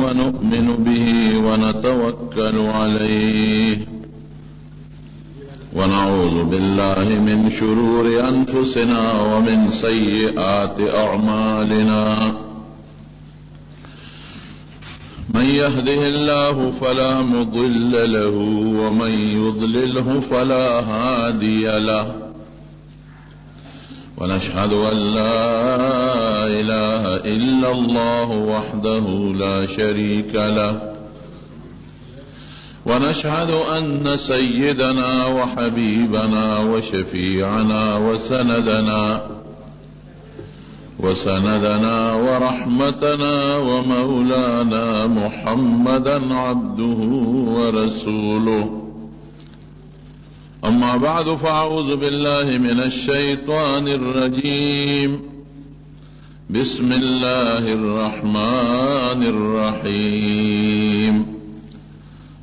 ونؤمن به ونتوكل عليه ونعوذ بالله من شرور أنفسنا ومن سيئات أعمالنا من يهده الله فلا مضل له ومن يضلله فلا هادي له ونشهد أن لا إله إلا الله وحده لا شريك له ونشهد أن سيدنا وحبيبنا وشفيعنا وسندنا ورحمتنا ومولانا محمدا عبده ورسوله. أما بعد فأعوذ بالله من الشيطان الرجيم. بسم الله الرحمن الرحيم.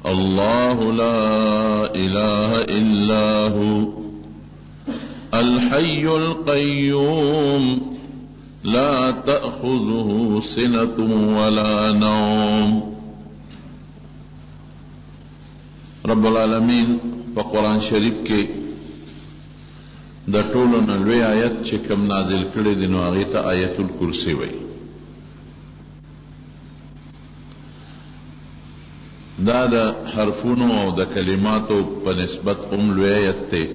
الله لا إله إلا هو الحي القيوم لا تأخذه سنة ولا نوم. رب العالمين فقرآن شریف کے دا ټولو نه لوی آیت چې کوم نازل کړی دی نو هغې ته آیت الکرسی وایي. دا د حرفونو او د کلماتو په نسبت لوی آیت دی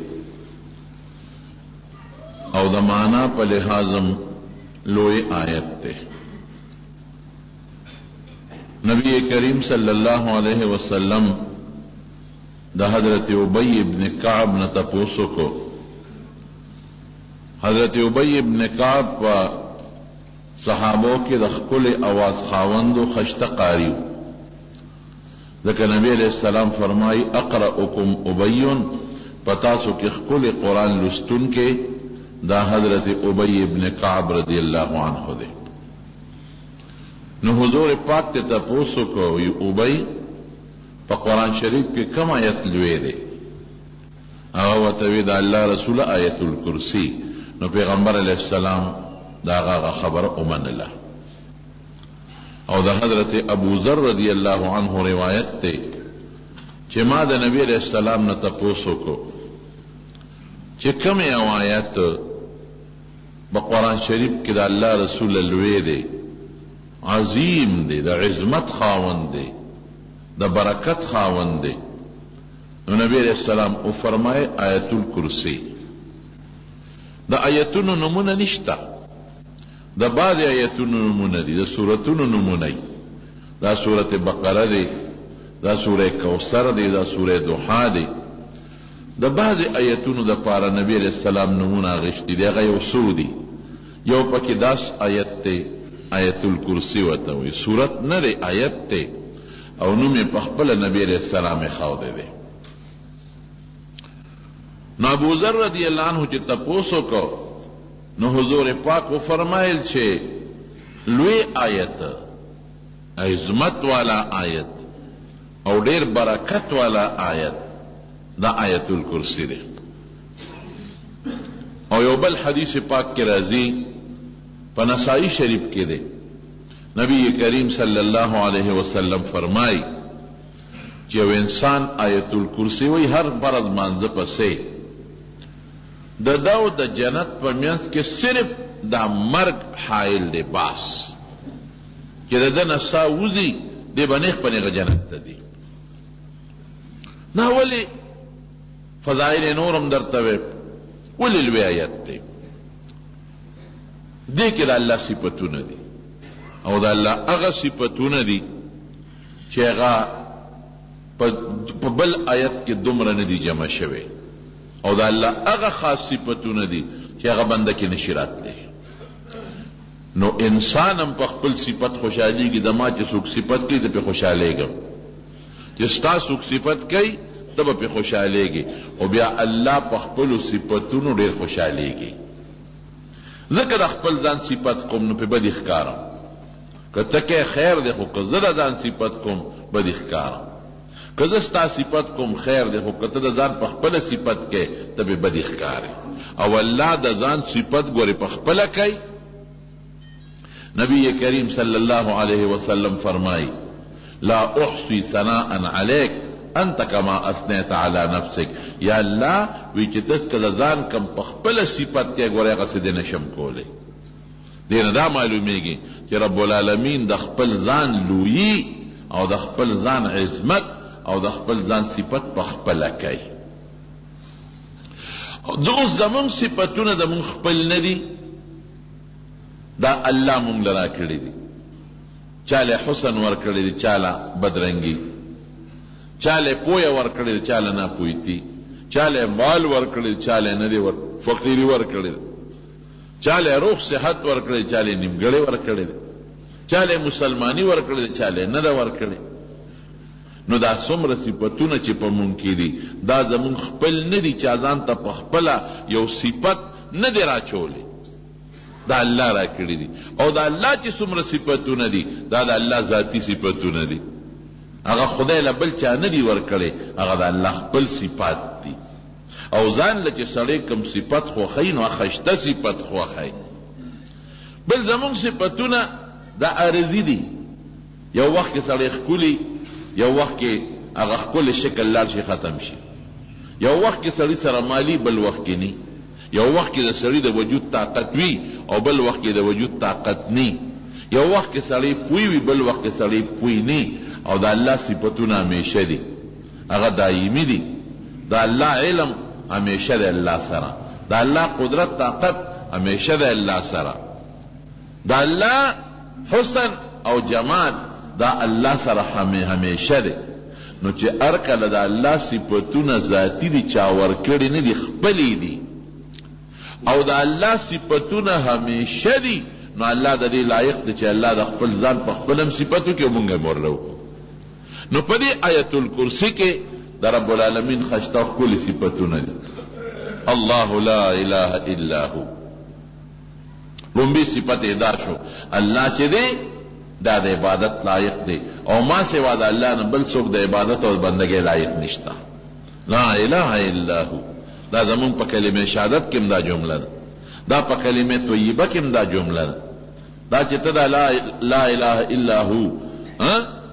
او د معنا په لحاظم لوی آیت دی. نبی کریم صلی اللہ علیہ وسلم دا حضرت ابی ابن کعب نے تپوسو کو حضرت ابی ابن کعب و صحابوں کے دخل آواز خاوند و خشت قاریو لیکن نبی علیہ السلام فرمائی اقرأکم ابیون پتاسو کے خل قرآن لستن کے دا حضرت ابی ابن کعب رضی اللہ عنہ دے. نو حضور پاک تے تپوسو کو ابی پا قرآن شریف کے کم آیت لوے دے او توی دا اللہ رسول آیت الکرسی. نو پیغمبر علیہ السلام دا آغا خبر امن اللہ او دا حضرت ابو ذر رضی اللہ عنہ روایت تے چھ ما دا نبی علیہ السلام نا تپوسو کو چھ کم او آیت با قرآن شریف کی دا اللہ رسول لوے دے عظیم دے دا عظمت خاون دے دا برکت خاوند دے. نو نبی علیہ السلام او فرمائے آیت الکرسی. دا آیتون نمون نشتا دا بعد آیتون نمون دی دا سورتون نمون دی دا سورت بقرہ دی دا سورہ کوثر دی دا سورہ دوحا دی دا بعد آیتون دا پارا نبی علیہ السلام نمون آغشتی دی غیو سو دی یو پاکی داس آیت تے آیت الکرسی وطاوی سورت ندے آیت تے او نومی پخپل نبی علیہ السلام خواہ دے. نو ابو ذر رضی اللہ عنہ چی تپوسو کو نو حضور پاک و فرمائل چھے لوی آیت عظمت والا آیت او دیر برکت والا آیت دا آیت الکرسی دے. او یو بل حدیث پاک کے رازی پا نسائی شریف کے دے نبی کریم صلی اللہ علیہ وسلم فرمائی جو انسان آیت الکرسی وی ہر فرض منځ پسے دا داو دا جنت پر میانس کے صرف دا مرگ حائل دے باس کہ دا دا نسا وزی دے بنیخ پنیغ جنت تا دی نا ولی فضائل نورم در توے ولی الوی آیت دے دے کہ دا اللہ صفتو ندی او دا اللہ اغا صفتون دی چه اغا پا بل آیت کے دمر ندی جمع شوے او دا اللہ اغا خاص صفتون دی چه اغا بندہ کی نشرات لے. نو انسانم پا خپل صفت خوشحالی کی دما چه سوک صفت کی دا پہ خوشحالے گا چه ستا سوک صفت کی تب پہ خوشحالے گی او بیا اللہ پا خپل صفتون دیر خوشحالے گی. ذکر خپل ځان صفت کوم نو پہ بد اخکارم که تکے خیر دے خو که زد ځان صفت کوم بد اخکارم که زستا صفت کوم خیر دے خو که ته د ځان په خپله صفت کې ته به بد اخکارې او الله د ځان صفت ګورې په خپله کوي. نبی کریم صلی اللہ علیہ وسلم فرمائی لا احصي ثناء عليك انت کما اثنیت علی نفسک. یا اللہ وی چې ته که د ځان کم په خپله صفت کې ګورې هغسې دې نشم کولی. دې نه دا معلومیږي چې رب العالمین د خپل ځان لویي او د خپل ځان عظمت او د خپل ځان صفت په خپله کوي. دغه زمون صفتونه د مونږ خپل نه دي، دا الله مونږ لرا کړي دي. چاله حسن ورکړي دي، چاله بدرنګي، چاله پوهه ورکړي دي، چاله نه پوهیتی، چاله مال ورکړي دي، چاله نه دي فقیری ورکړي دي، چاله روح صحت ورکړي، چاله نیمګړی ورکړي دي، چاله مسلمانی ورکړي دي، چاله نه ده ورکړي. نو دا څومره صفتونه چې په مونږ کې دي دا زمونږ خپل نه دي، چا ځان ته په خپله یو صفت نه دی راچولی، دا الله را کړي دي. او دا الله چې څومره صفتونه دي دا د الله ذاتي صفتونه دي، هغه خدای له بل چا نه دي ورکړي، هغه د الله خپل صفات دي. او ځان له چې سړی کوم صفت خوښوي نو ښایسته صفت خوښوي. بل زمونږ صفتونه دا عارضي دي، یو وخت کې سړی ښکلي، یو وخت کې هغه ښکلی شکل لاړ شي ختم شي، یو وخت کې سړی سره مالی بل وخت کې نی، یو وخت کې د سړی د وجود طاقت وي او بل وخت کې د وجود طاقت نی، یو وخت کې سړی پوی وي بل وخت کې سړی پوی نی. او د الله صفتونه همیشه دي، هغه دایمي دي. د الله علم همیشه د الله سره، د الله قدرت طاقت همیشه د الله سره، د الله حسن او جمال دا الله سره همیشه دی. نو چې هر کله د الله صفتونه ذاتي دي چا ورکړي نه دي، خپلې دي، او د الله صفتونه همیشه دي، نو الله د دې لایق دی چې الله د خپل ځان په خپل هم صفتو کې مونږ مرلو. نو په دې آیت الکرسی کې د رب العالمین خشته ښکلي صفتونه دي. الله لا اله الا هو، لومبي صفت دا شو الله چې دی دا د عبادت لایق دی، او ما سوا د الله نه بل څوک د عبادت او بندګۍ لایق نشته. لا اله الا هو، دا زمون په کلمه شهادت کې دا جمله ده، دا په کلمه طیبه کې دا جمله ده، دا چې ته دا لا اله الا هو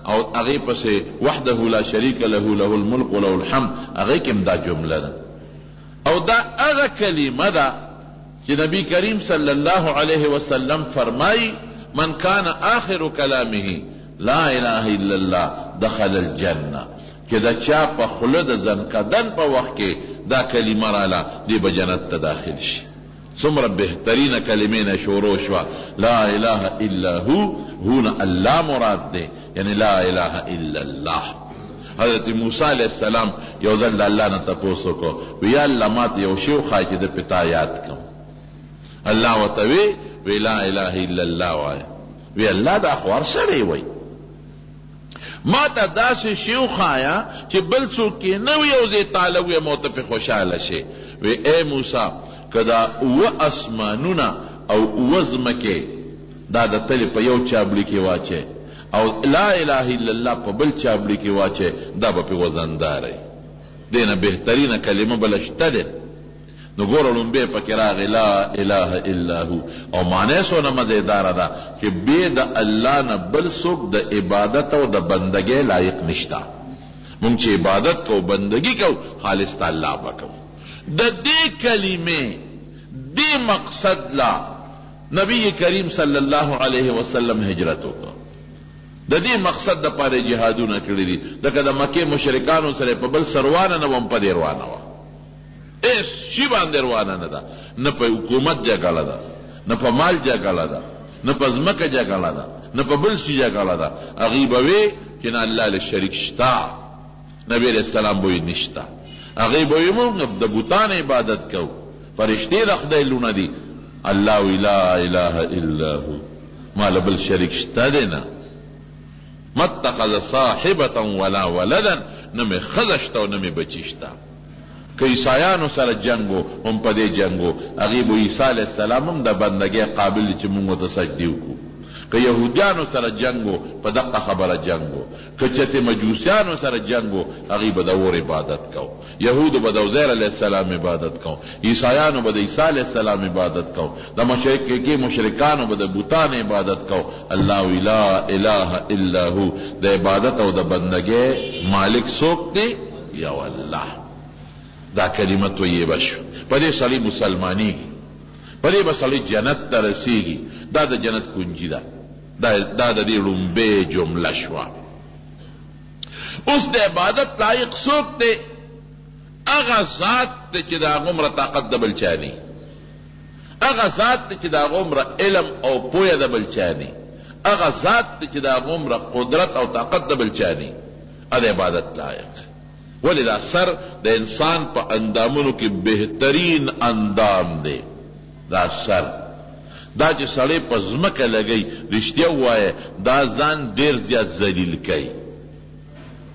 او هغه پسې وحده لا شریک له له الملک وله الحمد، هغه کې دا جمله ده. او دا هغه کلمه ده چې نبی کریم صلی الله علیه وسلم فرمایي من کان آخر کلامه لا اله الا الله دخل الجنه، چې دا چا په خوله د ځنکدن په وخت کې دا کلمه راله دی به جنت ته داخل شي. څومره بهترینه کلمې نه شروع شوه، لا اله الا هو، هونه الله مراد دی، یعنی لا اله الا الله. حضرت موسی علیہ السلام یو ځل د الله نه تپوس وکړو، وی یا الله ما ته یو شی وښایه چې د پتا یاد کړم. الله ورته وی لا اله الا الله وایه. وی الله دا خو هر سړی وایي، ما ته داسې شی وښایه چې بل څوک یې نه وي یو ځای تعالی وی مو ته پې خوشحاله شي. وی ای موسی که دا اوه اسمانونه او اوه ځمکې دا د تلې په یو چابلي کې واچې او لا اله الا الله په بل چابلي کې واچې، دا به پې وزنداری. دې نه بهترینه کلمه بله شته دی. نو ګوره لومبی پکې راغی لا اله الا هو، او معنی څونه مزیداره ده چې بې د الله نه بل څوک د عبادت او د بندګۍ لایق نشته. مونږ چې عبادت کو بندګي کو خالص د الله به کو. د دې کلمې دې مقصد لا نبی کریم صلی الله علیه وسلم هجرت وکړه، د دې مقصد دپاره جهادونه کړي دي. لکه د مکې مشرکانو سره په بل سروانه نه وم په دې روانه وه، ایس شی باندې روانه نه ده، نه په حکومت جګړه ده، نه په مال جګړه ده، نه په ځمکه جګړه ده، نه په بل شي جګړه ده. هغوی به وی چې نه الله له شریک شته، نبی علیه السلام به یې نشته. هغوی به وی موږ د بوتانو عبادت کوو، فرشتې د خدای لونه دي. الله وی لا اله الا هو، ما له بل شریک شته دی نه. ما اتخذ صاحبة ولا ولدا، نه مې ښځه شته او نه مې بچي شته. که عیسایانو سره جنگو هم په دې جنگو، هغوی به عیسی علیه السلام هم د بندګۍ قابل چې موږ ورته سجدې وکړو. که یهودیانو سره جنگو په دقه خبره جنگو، که چته مجوسیانو سره جنگو هغوی به د اور عبادت کو، یهودو به د عزیر علیه السلام عبادت کو، عیسایانو به د عیسی علیه السلام عبادت کو، د مشرکانو به د بوتان عبادت کو. الله وی لا اله الا هو، د عبادت او د بندګۍ مالک څوک دی؟ یو الله. دا کلمه طیبه شو، په دې سړی مسلمانېږي، په دې به سړی جنت ته رسېږي. دا د جنت کنجي ده، دا د دې لومبۍ جمله شوه. اوس د عبادت لایق څوک دی؟ هغه ذات دی چې د هغه عمره طاقت د بل چا نه، هغه ذات دی چې د هغه عمره علم او پوهه د بل چا نه، هغه ذات دی چې د هغه عمره قدرت او طاقت د بل چا نه. د عبادت لایق. ولې دا سر د انسان په اندامونو کې بهترین اندام دی. دا سر دا چې سړی په ځمکه لګی رښتیا ووایه دا ځان ډېر زیات ذلیل کوي.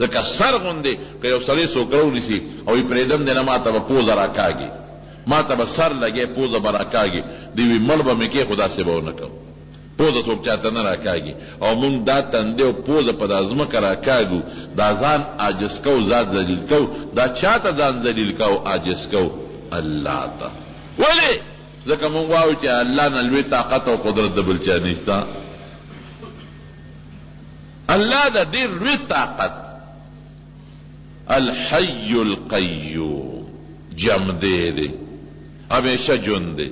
ځکه سر غوندې که یو سړی څوک راونیسي او یې پرېږدم دی نه ما ته به پوزه راکاږي، ما ته به سر لګی پوزه به راکاږي، دی وي مړ به مې کې خو داسې به ونه کوم، پوزه څوک چاته نه راکاږي. او موږ دا تندې او پوزه په دا ځمکه راکاږو، دا ځان عاجز کو، ذات ذلیل کو. دا چا ته ځان ذلیل کو عاجز کو؟ الله ته. ولې؟ ځکه موږ وایو چې الله نه لوی طاقت او قدرت د بل چا نشته. الله د ډېر لوی طاقت، الحي القیوم، جمدی دی، همیشه جون دی.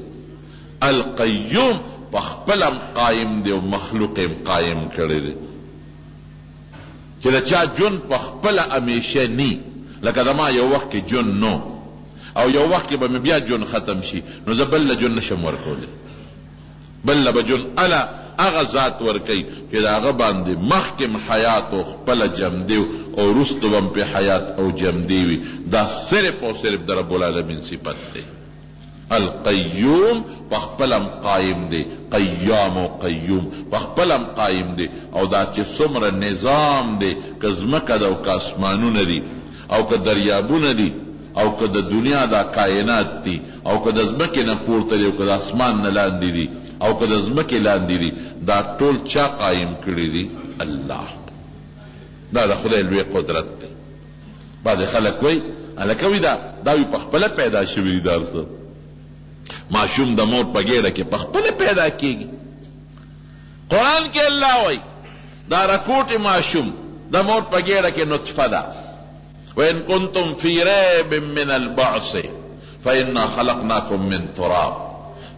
القیوم په خپلم قایم دی او مخلوق هم قایم کړی دی، چې د چا جون په خپله همیشه نی. لکه د ما یو وخت کې جون نو، او یو وخت کې به مې بیا جون ختم شي، نو زه بل له جون نشم ورکولی، بل له به جون اله هغه ذات ورکوي چې د هغه باندې مخکې حیات او خپله جمدي او وروستو به هم پې حیات او جمدي وي. دا صرف او صرف د رب العالمین صفت دی. القیوم په خپلم قایم دی، قیام او قیوم په خپلم قایم دی. او دا چې څومره نظام دی، که ځمکه ده او که اسمانونه دي او که دریابونه دي او که د دنیا دا کائنات دي او که د ځمکې نه پورته دي او که د اسمان نه لاندې دي او که د ځمکې لاندې دي، دا ټول چا قایم کړي دي؟ الله. دا د خدای لوی قدرت دی. بعضې خلک وایي هلکه وي دا وي په خپله پیدا شوي دي. دا څه ماشوم د مور په ګېډه کې په خپله پیدا کېږي. قرآن کې الله وایي دا رکوټې ماشوم د مور په ګېډه کې نطفه ده. وإن كنتم في ريب من البعث فإنا خلقناكم من تراب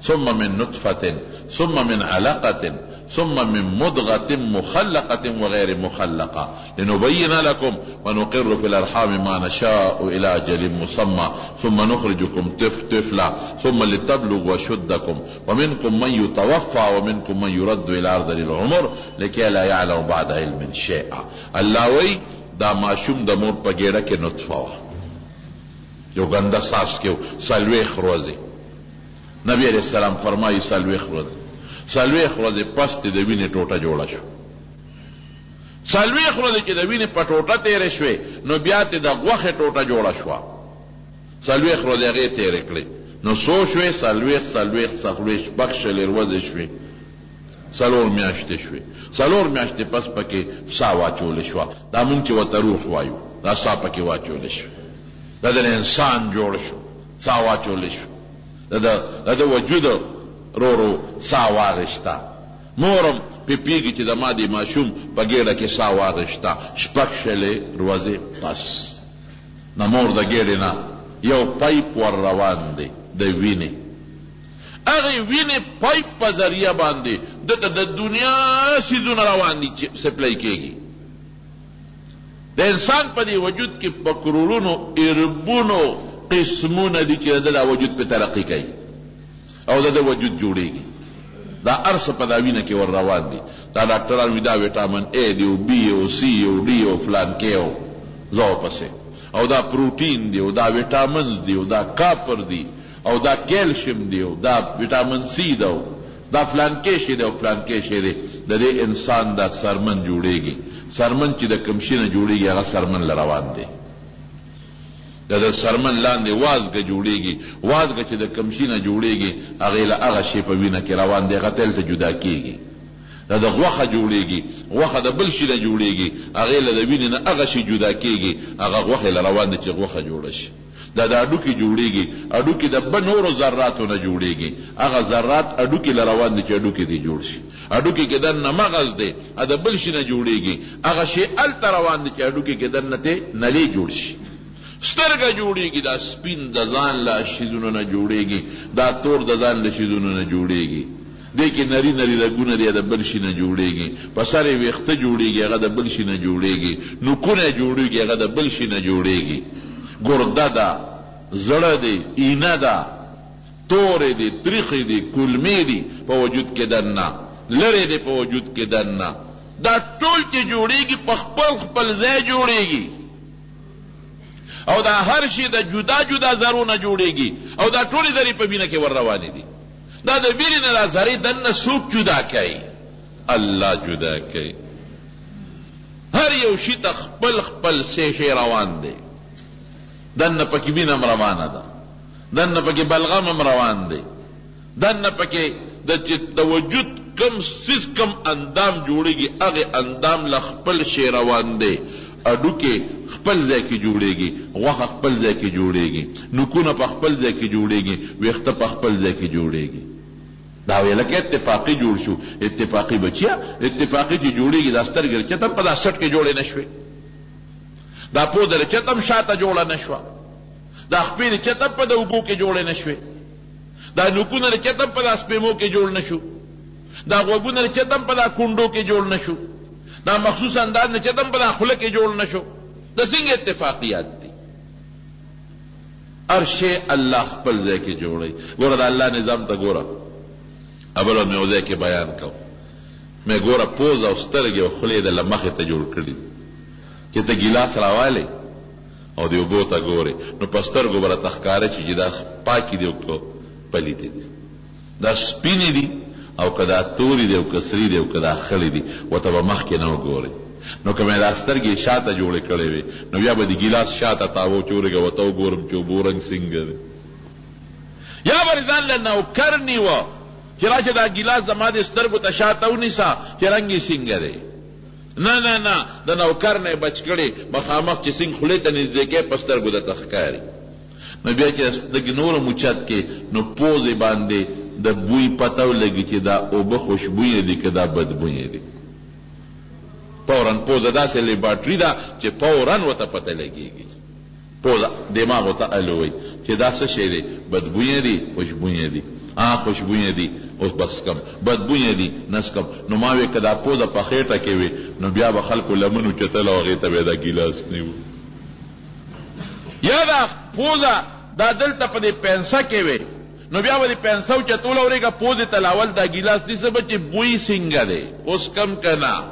ثم من نطفة ثم من علقة ثم من مضغة مخلقة وغير مخلقة لنبين لكم ونقر في الأرحام ما نشاء إلى أجل مسمى ثم نخرجكم طفلا ثم لتبلغوا أشدكم ومنكم من يتوفى ومنكم من يرد إلى أرذل العمر لكي لا يعلم بعد علم شيئا. الله وی دا ماشوم د مور په ګېډه کې نطفه وه، یو ګنده ساس کې و، څلوېښت ورځې. نبی علیه السلام فرمایي څلوېښت ورځې پس د وینې ټوټه جوړه شو. څلوېښت ورځې چې د وینې په ټوټه تېرې شوې، نو بیا ترې د غوښې ټوټه جوړه شوه. څلوېښت ورځې هغې تېرې کړې، نو څو شوې؟ څلوېښت شپږ شلې ورځې شوې، 4 میاشتې شوې. 4 میاشتې پس پکې ساه واچولې شوه. دا مونږ چې ورته روح وایو، دا ساه پکې واچولې شوه. دا د انسان جوړ شو، ساه واچولې شو، د وجود رو ساه واغشته. مورم پیږي چې د ما د ماشوم په ګېډه کې ساه واغشته 6 ورځې پس. د مور د ګېډې نه یو پایپ ور روان دی د وینې. هغې وینې پایپ په ذریعه باندې دته د دنیا څیزونه روان دي چې سپلای کېږي. د انسان په دې وجود کې په کرورونو اربونو قسمونه دي چې د وجود په ترقي کوي او د وجود جوړېږي. دا هر څه په دا وینه کې ور روان دي. دا ډاکټران وایي دا ویټامین اے دی او بي او سی او ډي او فلان کې او زه پسې، او دا پروټین دی او دا ویټامینز دی او دا کاپر دی او دا کیلشیم دی او دا ویټامین سی دی او دا فلان کې شی دی او فلان کې شی دی. د دې انسان دا سرمن جوړېږي. سرمن چې د کوم شي نه جوړېږي هغه سرمن له روان دی. د سرمن لاندې وازګه جوړېږي. وازګه چې د کوم شي نه جوړېږي هغې له هغه شی په وینه کې روان دی، هغه تل ته جدا کېږي. د دا د غوښه جوړېږي، غوښه د بل شي نه جوړېږي، هغې له د وینې نه هغه شي جدا کېږي، هغه غوښې له روان دي چې غوښه جوړه شي. دا د هډوکي جوړېږي، هډوکي د نورو ذراتو نه جوړېږي، هغه ذرات هډوکي له روان دي چې هډوکي دې جوړ شي. هډوکي کې دننه مغز دی، د بل شي نه جوړېږي، هغه شی هلته روان دي چې هډوکي کې دننه ته نلې جوړ شي. سترګه جوړېږي، دا سپین د ځان له شیدونو نه جوړېږي، دا تور د ځان له شیدونو نه جوړېږي. دې کې نری نری رګونه دی، د بل شي نه جوړېږي. په سر یې ویښته جوړېږي، هغه د بل شي نه جوړېږي. نوکونه جوړېږي، هغه د بل شي نه جوړېږي. ګرده ده، زړه دی، اینه ده، تورې دي، تریخې دي، کلمې دي په وجود کې دننه، لرې دی په وجود کې دننه. دا ټول چې جوړېږي په خپل خپل ځای جوړېږي، او دا هر شي د جدا جدا ذرونه جوړېږي، او دا ټولې ذرې په وینه کې ور روانې دي. دا د وینې نه دا ذرې دننه څوک جدا کوي؟ الله جدا کوي. هر یو شي ته خپل خپل شی روان دی. دننه پکې وینه هم روانه ده، دننه پکې بلغم هم روان دی، دننه پکې د وجود کم سیس کم اندام جوړېږي، هغې اندام له خپل شی روان دی. هډوکې خپل ځای کې جوړېږي، غوښه خپل ځای کې جوړېږي، نوکونه په خپل ځای کې جوړېږي، ویښته په خپل ځای کې جوړېږي. دا ویل لکه اتفاقي جوړ شو. اتفاقي بچیا، اتفاقي چې جوړېږي دا سترګې چته په دا سټ کې جوړې نه شوې، دا پوده چته شاته جوړه نه شوه، دا خپې چته په د اوبو کې جوړې نه شوې، دا نوکونه چته په دا سپېمو کې جوړ نه شو، دا غوږونه چته په دا کونډو کې جوړ نه شو، دا مخصوص انداز نه چته په دا خوله کې جوړ نه شو. د څنګه اتفاقیات دي؟ هر شی الله خپل ځای کې جوړوي. ګوره د الله نظام ته ګوره. اول مې یو ځای کې بیان کوم، مې ګوره پوز او سترګې او خولې د له مخې ته جوړ کړي چې ته ګیلاس راوالې او د اوبو ته ګورې، نو په سترګو به راته ښکاره شي چې دا پاکې دي او که پلیتې دي، دا سپینې دي او که دا تورې دي او که سرې دي او که دا خړې دي، ورته به مخکې نه وګورې. نو که مې دا سترګې شاته جوړې کړې وې، نو بیا به د ګیلاس شاته تاوو چې ورګه ورته وګورم چې اوبو رنګ څنګه دی. یا به ځان له نوکر نیوه چې راشه دا ګیلاس زما د سترګو ته شاته ونیسه چې رنګ یې څنګه دی. نه نه نه، د نوکر نه یې بچ کړې، مخامخ چې څنګه خولې ته نږدې کې په سترګو درته ښکاري. نو بیا چې لږ نور موچت کې، نو پوزې باندې د بوی پته ولګي چې دا اوبه خوشبویه دي که دا بدبویه دي. فوراً پوزه داسې لیباټري ده چې فوراً ورته پته لګېږي. پوزه دماغ ورته الووي چې دا څه شی دی، بدبویه دي خوشبویه دي. خوشبویه دي اوس بس کم، بدبویه دي نس کم. نو ما وی که دا پوزه په خېټه کې وي، نو بیا به خلکو لمنو چتل او هغې ته به دا ګیلاس نیو. یا دا پوزه دا دلته په دې پنسه کې وي، نو بیا به د پنسه اوچتول اورېږه پوزې ته لاول دا ګیلاس نیسه به چې بوی څنګه دی اوس کم که نه.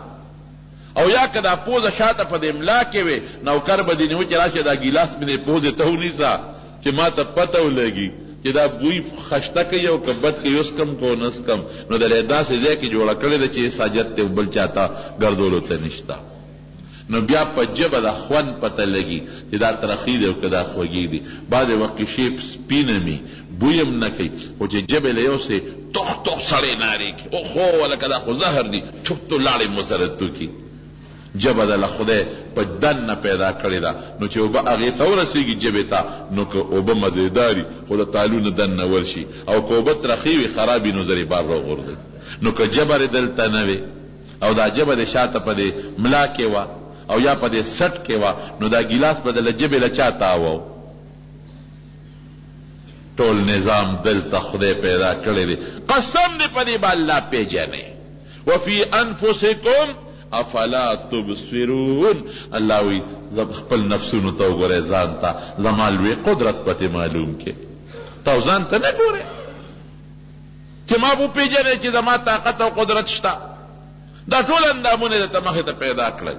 او یا که دا پوزه شاته په دې ملا کې وي، نوکر به دې نیو چې راشه دا ګیلاس مې دې پوزې ته ونیسه چې ما ته پته ولګي چې دا بوی خشته کوي او که بد کوي، اوس کم کو نس کم. نو د داسې ځای کې جوړه کړې ده چې ساجت ته بل چاته ګرځولو ته نشته. نو بیا په ژبه د خوند پته لګي چې دا ترخي دی او که دا خوږې دي. بعضې وخت کې شی سپینه مي بوی هم نه کوي، خو چې ژبې له یو سې توخ توخ سړی نارې کړي، اوخو ولکه دا خو زهر دي، ټوک تو لاړې مو سره توکي. ژبه د له خدای په دننه پیدا کړې ده، نو چې اوبه هغې ته ورسېږي ژبې ته، نو که اوبه مزېداري خو د تالونه دننه ورشي، او که اوبه ترخې وي خرابي، نو زرې بار راغورځوي. نو که ژبه دې دلته نه وي او دا ژبه دې شاته په دې ملا کې وه او یا په دې سټ کې وه، نو دا ګیلاس به د له ژبې له چا تاوه. ټول نظام دلته خدای پیدا کړی دی. قسم دې په دې به الله پیژنې. وفي انفسکم افلا تبصرون. الله وی خپل نفسونو ته وګورئ، ځان ته زما لوی قدرت پتې معلوم کې. ته ځان ته نه ګورې چې ما به وپېژنې چې زما طاقت او قدرت شته. دا ټول اندامونه درته مخې ته پیدا کړل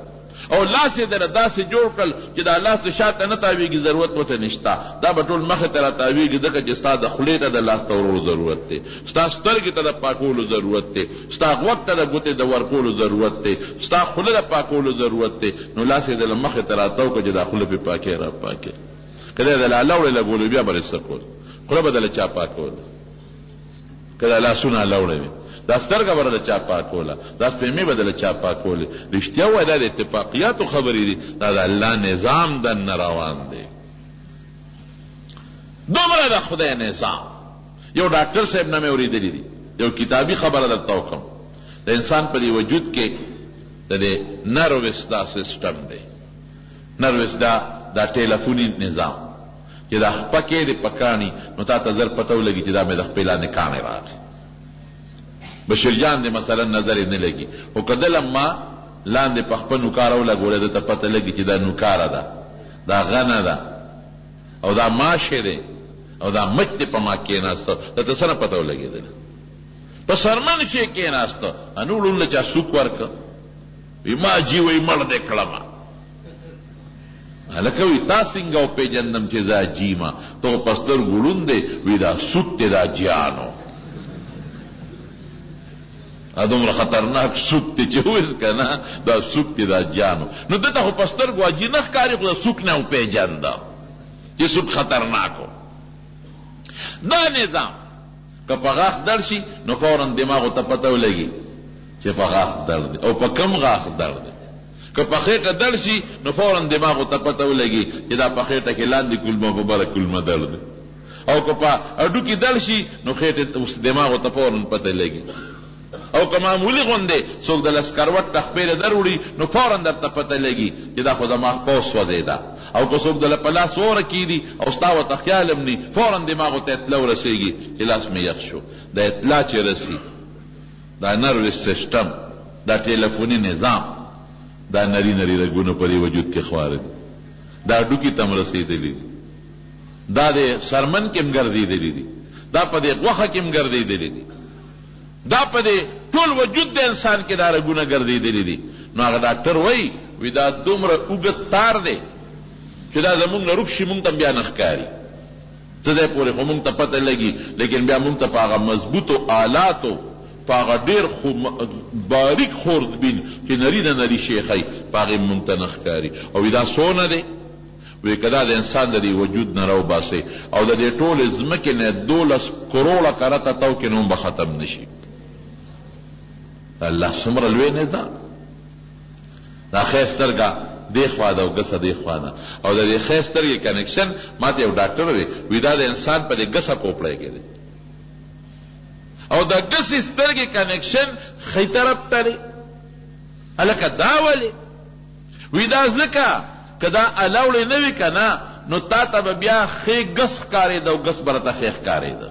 او لاس یې دله داسې جوړ کړل چې دا لاس شاته نه تاویږي، ضرورت ورته نشته. دا به ټول مخې ته را تاویږي، ځکه چې ستا د خولې ته د لاس تورولو ضرورت دی، ستا سترګې ته د پاکولو ضرورت دی، ستا غوږ ته د ګوتې د ورکولو ضرورت دی، ستا خوله د پاکولو ضرورت دی. نو لاس یې دله مخې ته را تاو کړه چې دا خوله پې پاکې را پاکې. که دی دله لوړې لګولو بیا به څه کول؟ خوله به دله چا پاکول؟ که دا لاسونه لوړې وي دا سترګه به د چا پاکوله، دا سپېمې به د چا پاکولې. رښتیا وایي دا د اتفاقیاتو خبرې دي، دا د الله نظام دننه روان دی. دومره د خدای نظام. یو ډاکټر صاحب نه مې اورېدلی دي، یو کتابي خبره درته وکړم. د انسان په دې وجود کې د دې نروس دا سیسټم دی، نروس دا ټیلیفوني نظام چې دا خپکې د پکاني نو تا ته زر پته ولګي چې دا مې د خپې لاندې کاڼې راغی. بشیر جان دې مثلا نظر یې نه لګي، خو که دله ما لاندې په خپه نوکاره ولګولی ده ته پته لګي چې دا نوکاره ده، دا غنه ده او دا ماشې دی او دا مچ دی په ما کېناسته، درته څه نه پته ولګېدله. په سرمن شی کېناسته انو ړوند له چا سوک ورکه وی ما جی وی مړ دی کړمه. هلکه وی تا څنګه وپېژندم چې دا جیمه؟ ته خو په سترګو ړوند دی. وی دا سوک دی، دا جیانو دومره خطرناک سوک دی چې ویس که نه دا سوک دی، دا جیانو. نو ده ته خو په سترګو اجي نه ښکاري، خو د سوک نه وپېژنده چې سوک خطرناکو. دا نظام که په غاښ درد شي نو فوراً دماغو ته پته ولګي چې په غاښ درد دی او په کم غاښ درد دی. که په خېټه درد شي نو فوراً دماغو ته پته ولګي چې دا په خېټه کې لاندې کلمه په بره کلمه درد دی. او که په اډو کې درد شي نو خېټې دماغو ته فوراً پته لګي. او که معمولي غوندې څوک د لسکروټ د خپېره در وړي نو فوراً درته پته لګي چې دا خو زما خپه وسوځېده. او که څوک دله په لاس اوره کېدي او ستا ورته خیال هم ني، فوراً دماغو ته اطلاع ورسېږي چې لاس مې یخ شو. دا اطلاع چې رسي، دا نروس سیسټم، دا ټیلیفوني نظام، دا نري نري رګونه په دې وجود کې خواره دي، دا هډوکي ته هم رسېدلي دي، دا د سرمن کې هم ګرځېدلي دي، دا په دې غوښه کې هم ګرځېدلي دي، دا په دې ټول وجود د انسان کې دا رګونه ګرځېدلي دي. نو هغه ډاکټر وایي وی دا دومره اوږد تار دی چې دا زمونږ نه روک شي مونږ ته بیا نه ښکاري، څه ځای پورې خو مونږ ته پته لګي، لیکن بیا مونږ ته په هغه مضبوطو آلاتو، په هغه ډېر باریک خوردبین چې نري د نري شی ښایي، په هغې مونږ ته نه ښکاري. او دا څونه دی؟ وی که دا د انسان د دې وجود نه راوباسئ او د دې ټولې ځمکې نه 12 کروړه کرته تو کې نوم به ختم نه شي. الله څومره لوی نظام. دا ښی سترګه دې خوا ده او ګسه دې خوا ده، او د دې ښی سترګې کنیکشن ما ته یو ډاکټر وی وی دا د انسان په دې ګسه پوپړی کې دی، او د ګسې سترګې کنیکشن ښی طرف ته دی. هلکه دا ولې؟ وی دا ځکه که دا الاوړې نه وي که نه نو تا ته به بیا ښې ګس ښکارېده او ګس به راته ښې ښکارېده.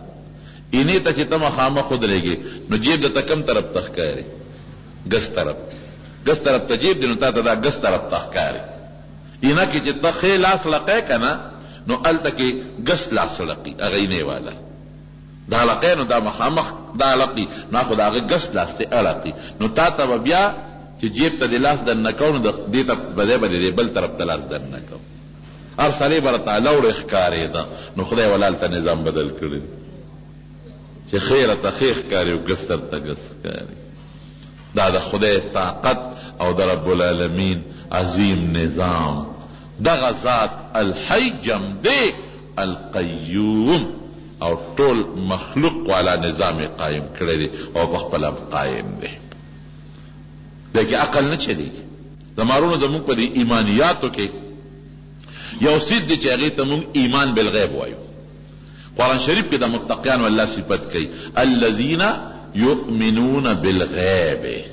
اینې ته چې ته مخامخ ودرېږې نو جیب درته کوم طرف ته ښکاري؟ ګس طرف. ګس طرف ته جیب دی نو تا ته دا ګس طرف ته ښکاري. اینه کې چې ته ښې لاس لقی که نه نو هلته کې ګس لاس لقي، هغه اینې والا دا لقی نو دا مخامخ دا لقي، نو خو د هغه ګس لاس ته اړقي. نو تا ته به بیا چې جیب ته د لاس دننه کوو نو دې ته به دی بل طرف ته لاس دننه کوو، هر سړی به راته الاوړې ښکارېده. نو خدای والا هلته نظام بدل کړی چې ښې راته ښې ښکاري او ګس درته ګس ښکاري. دا د خدای طاقت او د رب العالمین عظیم نظام. دغه ذات الحی جمدی القیوم او ټول مخلوق والا نظام قائم کړی دی او په خپله قائم دی. لیکن عقل نه چلیږي. زمارونو زمونږ په دې ایمانیاتو کې یو څیز دی چې هغې ته مونږ ایمان بالغیب وایو. قرآن شریف کې د متقیانو الله صفت کوي الذین یؤمنون بالغیب.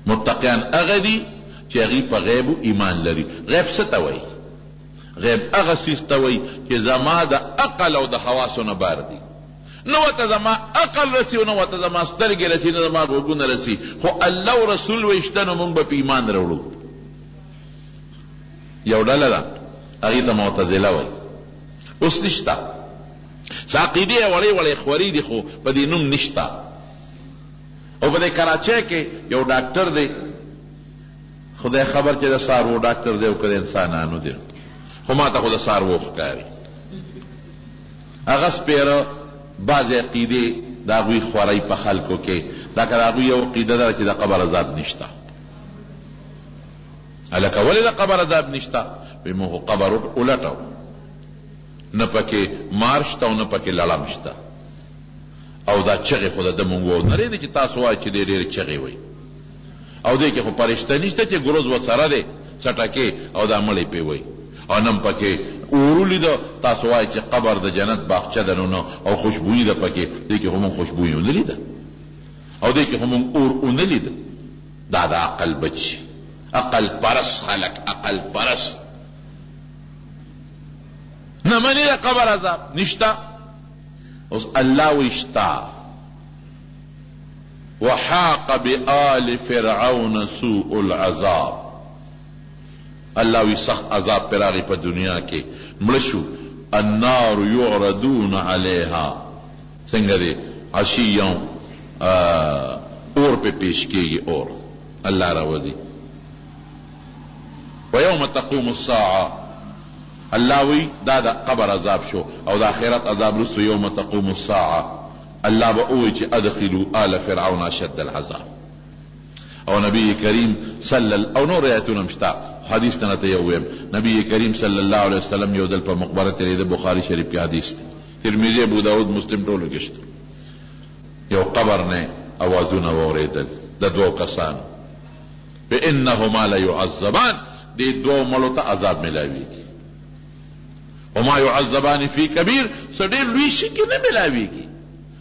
متقیان هغه دي چې هغې په غیبو ایمان لري. غیب څه ته وایي؟ غیب هغه څیز ته وایي چې زما د عقل او د حواسو نه بار دي. نو ورته زما عقل رسي او نو ورته زما سترګې رسي، نه زما غوږونه رسي، خو الله او رسول وایي شته نو مونږ به په ایمان راوړو. یو ډله ده هغې ته معتزله وایي. اوس نشته، څه عقیدې یې وړې وړې خوري دي خو په دې نوم نشته. او په دې کراچۍ کې یو ډاکټر دی، خدای خبر چې د څاروو ډاکټر دی او که د انسانانو دی، خو ما ته خو د څاروو ښکاري. هغه سپېره بعضې عقیدې د هغوی خورئ په خلکو کې، دا که د هغوی یو عقیده ده چې د قبر عذاب نشته. هلکه ولې د قبر عذاب نشته؟ وایي موږ خو قبر ولټو، نه پکې مار شته او نه پکې لړم شته. او دا چغې خو د ده مونږ واورېدې دی چې تاسو وایئ چې دی ډېرې چغې وایي او دی کې خو پرشته نشته چې ګروز ورسره دی څټکې او دا مړې پې وایي او نم پکې اور ولیده تاسو وایئ چې قبر د جنت باغچه ده نو او خوشبویي ده پکې دی کې خو مونږ خوشبویي ونه لیده او دی کې خو مونږ اور ونه لیده دا د عقل بچي عقل پرست خلک عقل پرست نه مني د قبر عذاب نشته اوس الله وشتا وحاق بآل فرعون سوء العذاب الله وی سخت عذاب پر راغی په دنیا کې مړشو النار يعرضون عليها څنګه دی عشيا اور په پیش کېږي اور الله راوځي ويوم تقوم الساعه الله وی دا د قبر عذاب شو او د آخرت عذاب رسو یوم تقوم الساعه الله به وی چې ادخلوا آل فرعون اشد العذاب او نبی کریم او نور آیاتونه مشتا حدیث ته یو ویم نبی کریم صلی الله علیه وسلم یو دل په مقبره کې د بخاری شریف کې حدیث دی ترمذی ابو داود مسلم ټولو کې شته یو قبر نه اوازونه واوریدل د دوه کسانو بانهما لا يعذبان دې دوه مړو ته عذاب ملاویږي وما يعذبان في كبير سړي لوی شي کې نه ملاویږي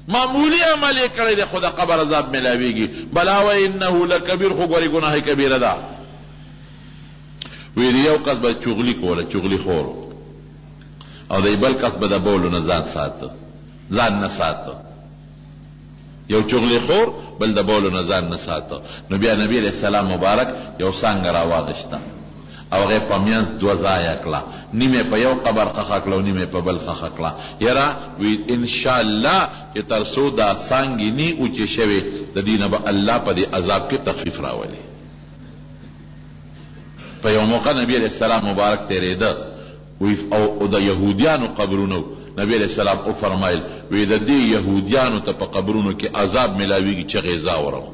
معمولی عمل یې کړی دی خو د قبر عذاب ملاویږي بلا وانه لکبیر خو ګورې ګناه کبیره ده ویل یو کس به چغلي کوله چغلي خور او دی بل کس به د بولو نه ځان نه ساته یو چغلي خور بل د بولو نه ځان نه ساته نو بیا نبی علیہ السلام مبارک یو څنګه راواغشته او هغه په میانځ دوه ځایه کړه نیمه په یو قبر خښه کړه او نیمه په بل خښه کړه یاره وی ان شاء الله چې تر څو دا څانګې نی اوچې شوې د دې نه به الله په دې عذاب کې تخفیف راولي په یو موقع نبی علیہ السلام مبارک تېرېده او د یهودیانو قبرونو نبی علیہ السلام او فرمایل وی د دې یهودیانو ته په قبرونو کې عذاب ملاویږي چې غذا ورو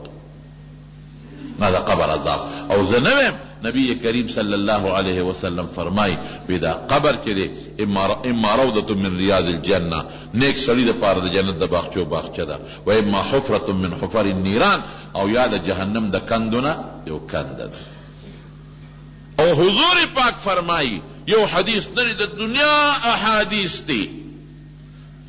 نه د قبر عذاب او زه نه ویم نبی کریم صلی الله علیه وسلم فرمای بدا قبر کې دی اما روضه من ریاض الجنه نیک سړی د پاره د جنت د باغچو باغچه ده و اما حفره من حفر النيران او یا د جهنم د کندونه یو کند ده او حضور پاک فرمای یو حدیث نه د دنیا احادیث دي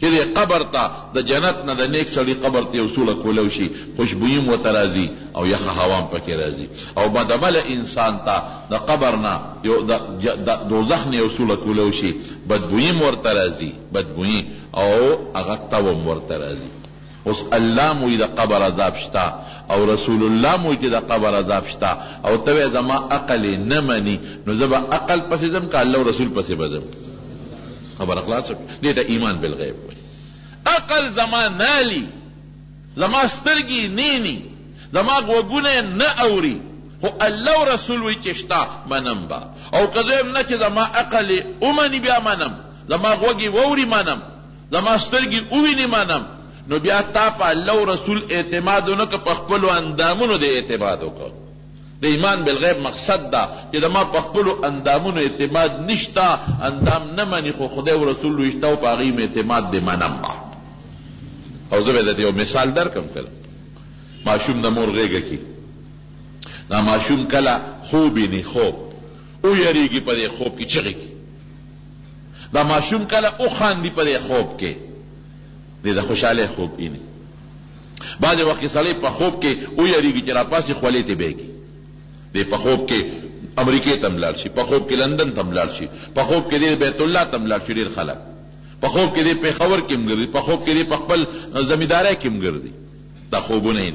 چې د قبر ته د جنت نه د نیک سړي قبر ته وصول کولو شي خوشبویم و ترازی او یخ هوام پکې راځي او بدبل انسان ته د قبر نه یو د دوزخ نه وصول کولو شي بدبویم ورته راځي بدبوی او هغه توم ورته راځي اوس الله مو د قبر عذاب شته او رسول الله مو چې د قبر عذاب شته او ته زما عقل نه مني نو زما عقل پسې زم کا الله رسول پسې بزم خبر اخلاص دې ته ایمان بالغیب وي عقل زما نالی زما سترګې نینی زما غوږونه نه اوري خو الله رسول وي چې شته منم با او کله نه چې زما عقل اومني بیا منم زما غوږی ووري منم زما سترګې اوویني منم نو بیا تا په الله رسول اعتماد نه که په خپل اندامونو د اعتماد وکړه د ایمان بالغیب مقصد دا چې ما په خپل اندامونو اعتماد نشتا اندام نه مني خو خدای او رسول وشته او په هغه اعتماد دې منم او زه به د یو مثال درکم کله ماشوم د مور غېږه کې دا ماشوم کله خوب نه خوب او یریږي په دې خوب کې چغې دا ماشوم کله او خاندي په دې خوب کې دې د خوشاله خوب اینه بعض وخت سړی په خوب کې او یریږي چې را پاسې خولې ته بیږي دې په خوب کې امریکې تم لاړ شي په خوب کې لندن تم لاړ شي په خوب کې دې بیت الله تم لاړ شي ډېر خلک په خوب کې دې پیښور کې مګرځي په خوب کې دې په خپل زمیندارۍ کې مګرځي دا خوبونه یې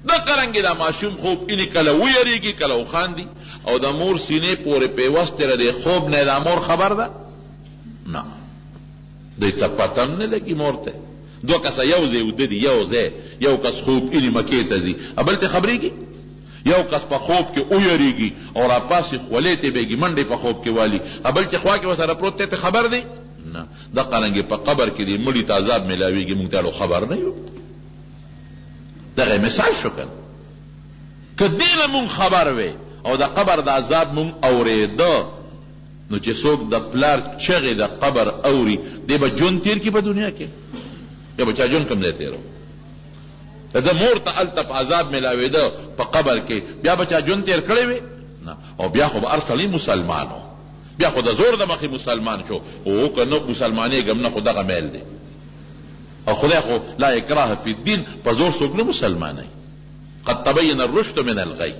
دا قرنګي دا ماشوم خوب اینه کله و یریږي کله و خاندي او د مور سینې پورې پیوسته لري خوب نه د مور خبر ده نه دې ته پتم نه لګي مور ته دوه کسه یو ځای ودی یو کس خوب اینه مکې ته ځي ابل ته خبرېږي یو کس په خوب کې او یریږي او را پاسې خولې ته بیږي منډې په خوب کې والی ابل چې خوا کې وسره پروت ته خبر دی نه دا قرنګي په قبر کې دې مړی ته عذاب ملاويږي مونږ ته خبر نه یو دغه مثال شو کنه کدی مونږ خبر وې او د قبر د عذاب مونږ اورېده نو چې څوک د پلار چغې د قبر اوري دی به جون تیر کی په دنیا کې یا بچا جون کم دیتے رہو دا مور تا التف عذاب ملاوی دا پا قبر کے بیا بچا جون تیر کڑے وے او بیا خو ارسلی مسلمانو بیا خو دا زور دا مخی مسلمان شو او کنو مسلمانی گمنا خدا کا میل دے او خدا خو لا اکراہ فی الدین پا زور سوکنو مسلمانی قد تبین الرشد من الغی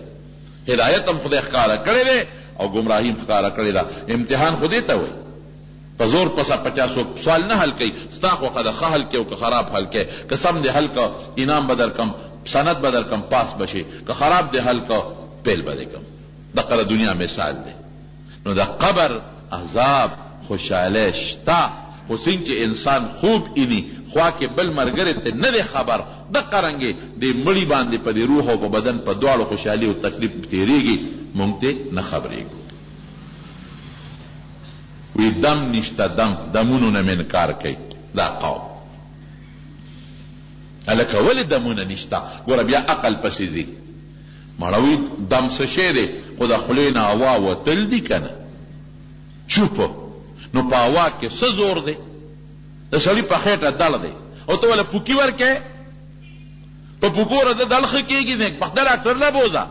ہدایتم خدا اخکارا کڑے دے او گمراہیم اخکارا کڑے دا امتحان خودی تا ہوئی پا زور پسا 50 سوال نہ حل کئی ستاقو خدا خحل کے او که خراب حل کے قسم دے حل کا انام بدر کم سند بدر کم پاس بشے که خراب دے حل کا پیل بدے کم دا قرآن دنیا مثال دے نو دا قبر عذاب خوشحالی شتا حسین کے انسان خوب اینی خواہ کے بل مرگرے تے ندے خبر دا قرنگے دے مڑی باندے پا دے روح و پا بدن پا دوار خوشحالی و تکلیف تیرے گی مونگتے نہ خبرے گو وی دم نشتا دمونو نم انکار کئی دا قوم الکا ولی دمونو نشتا گورا بیا عقل پسیزی مړوي دم څه شی دی خو د خولې نه هوا وتل دي که نه چوپه نو په هوا کې څه زور دی د سړي په خېټه دړ دی او ته ولې پوکي ورکې په پوکوره د دړ ښه کېږي نه په خپل ډاکټر له بوزه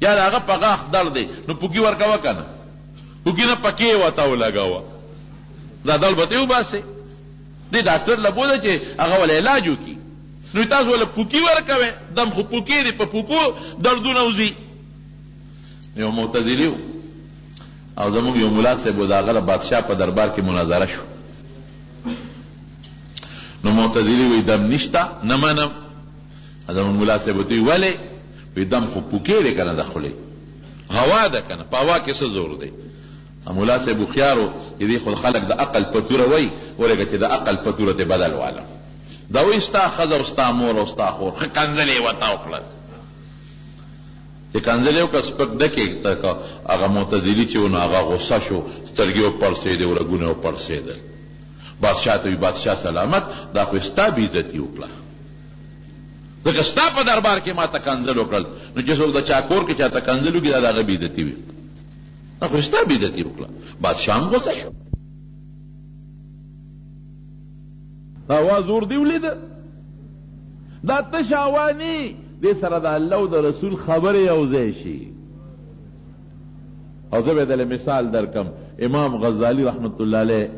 یا د هغه په غاښ دړ دی نو پوکي ورکوه که نه پوکي نه پکې ورته ولګوه دا دړ به ته وباسې دې ډاکټر له بوزه چې هغه ولې علاج وکړي نو تاسو ولا پوکی ورکوي دم خو پوکی دی په پوکو دردونه وزي یو معتزلی او زموږ یو مولا صاحب د هغه بادشاہ په دربار کې مناظره شو نو معتزلی وی دم نشتا نه منم زموږ مولا صاحب ته ویلې وی دم خو پوکی دی کنه داخلي هوا ده کنه په هوا کې څه زور دی مولا صاحب خيارو دې خو خلق د عقل پتوره وای ورګه چې د عقل پتوره ته بدل واله دا وی ستا خزر ستا مور او ستا خور خ کنځلې وتا وکړه چې کنځلې او کس پک دکې تک هغه معتزلی چې ونه هغه غصه شو سترګې پر سیده ورګونه پر سیده بادشاہ ته بادشاہ سلامت دا خو ستا بیزتی وکړه دغه ستا په دربار کې ما ته کنځل وکړل نو چې څوک د چا کور کې چا ته کنځلو کې دا بیزتی وي دا خو ستا بیزتی وکړه بادشاہ هم غصه شو دا وازور دی ولید دا تشاوانی دې سره د الله او د رسول خبره یو ځای شي او زه به د مثال درکم امام غزالی رحمت الله علیه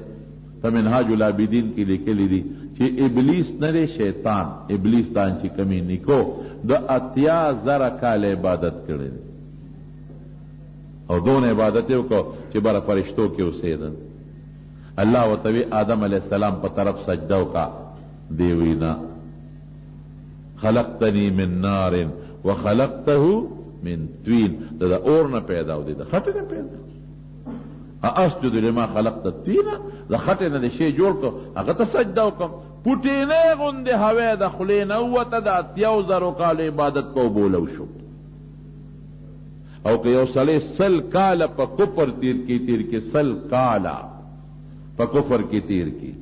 په منهاج العابدین کې لیکلی دي چې ابلیس نه دی شیطان ابلیس دان چې کمی نیکو د 80,000 کال عبادت کړي او دون عبادت یو کو چې بر فرشتو کې اوسېدل اللہ و طوی آدم علیہ السلام پر طرف سجدو کا دیوینا خلقتنی من نار و خلقته من طین دا اور نہ پیدا ہو دا خطے نہ پیدا اسجد لما خلقت الطین دا خطے نہ شی جوڑ کو اگر سجدو کم پٹینے غند ہوے دا خلینا وتا دا 80,000 کال عبادت کو بولو شو او کہ یو سلے سل کال پا کفر تیر کی سل کالا پا کفر کی تیر کی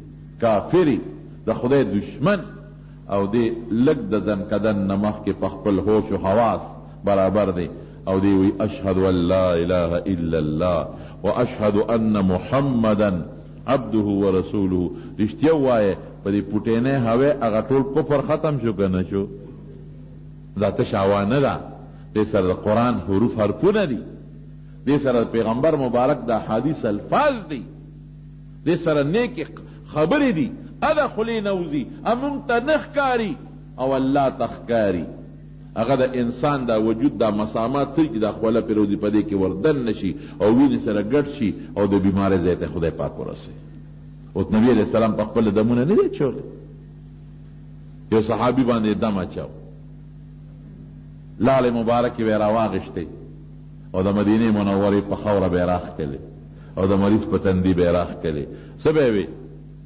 کافری دا خدای دشمن او دی لگ دا دن کدن نمخ کے پخپل ہوش و حواس برابر دی او دی وی اشہد ان لا الہ الا اللہ و اشہد ان محمدا عبده و رسوله رشتیو وائے پا دی پوٹینے ہوئے اگا طول کفر ختم شو کنا شو دا تشعوان دا دی سر دا قرآن حروف حرفون دی دی سر دا پیغمبر مبارک دا حدیث الفاظ دی دې سره نیک خبرې دي ادا خلی نوزي امون ته نخکاری او الله تخکاری هغه د انسان دا وجود دا مسامات چې دا خپل پیروزی پدې کې وردن نشي او ویني سره ګډ شي او د بیماری ځای ته خدای پاک ورسي او نبی علیہ السلام په خپل دمونه نه دی چول یو صحابي باندې دم اچاو لاله مبارک وی راواغشته او د مدینه منوره په خوره بیراخ کړي او د مریض په تندي بیراخ کړي سبب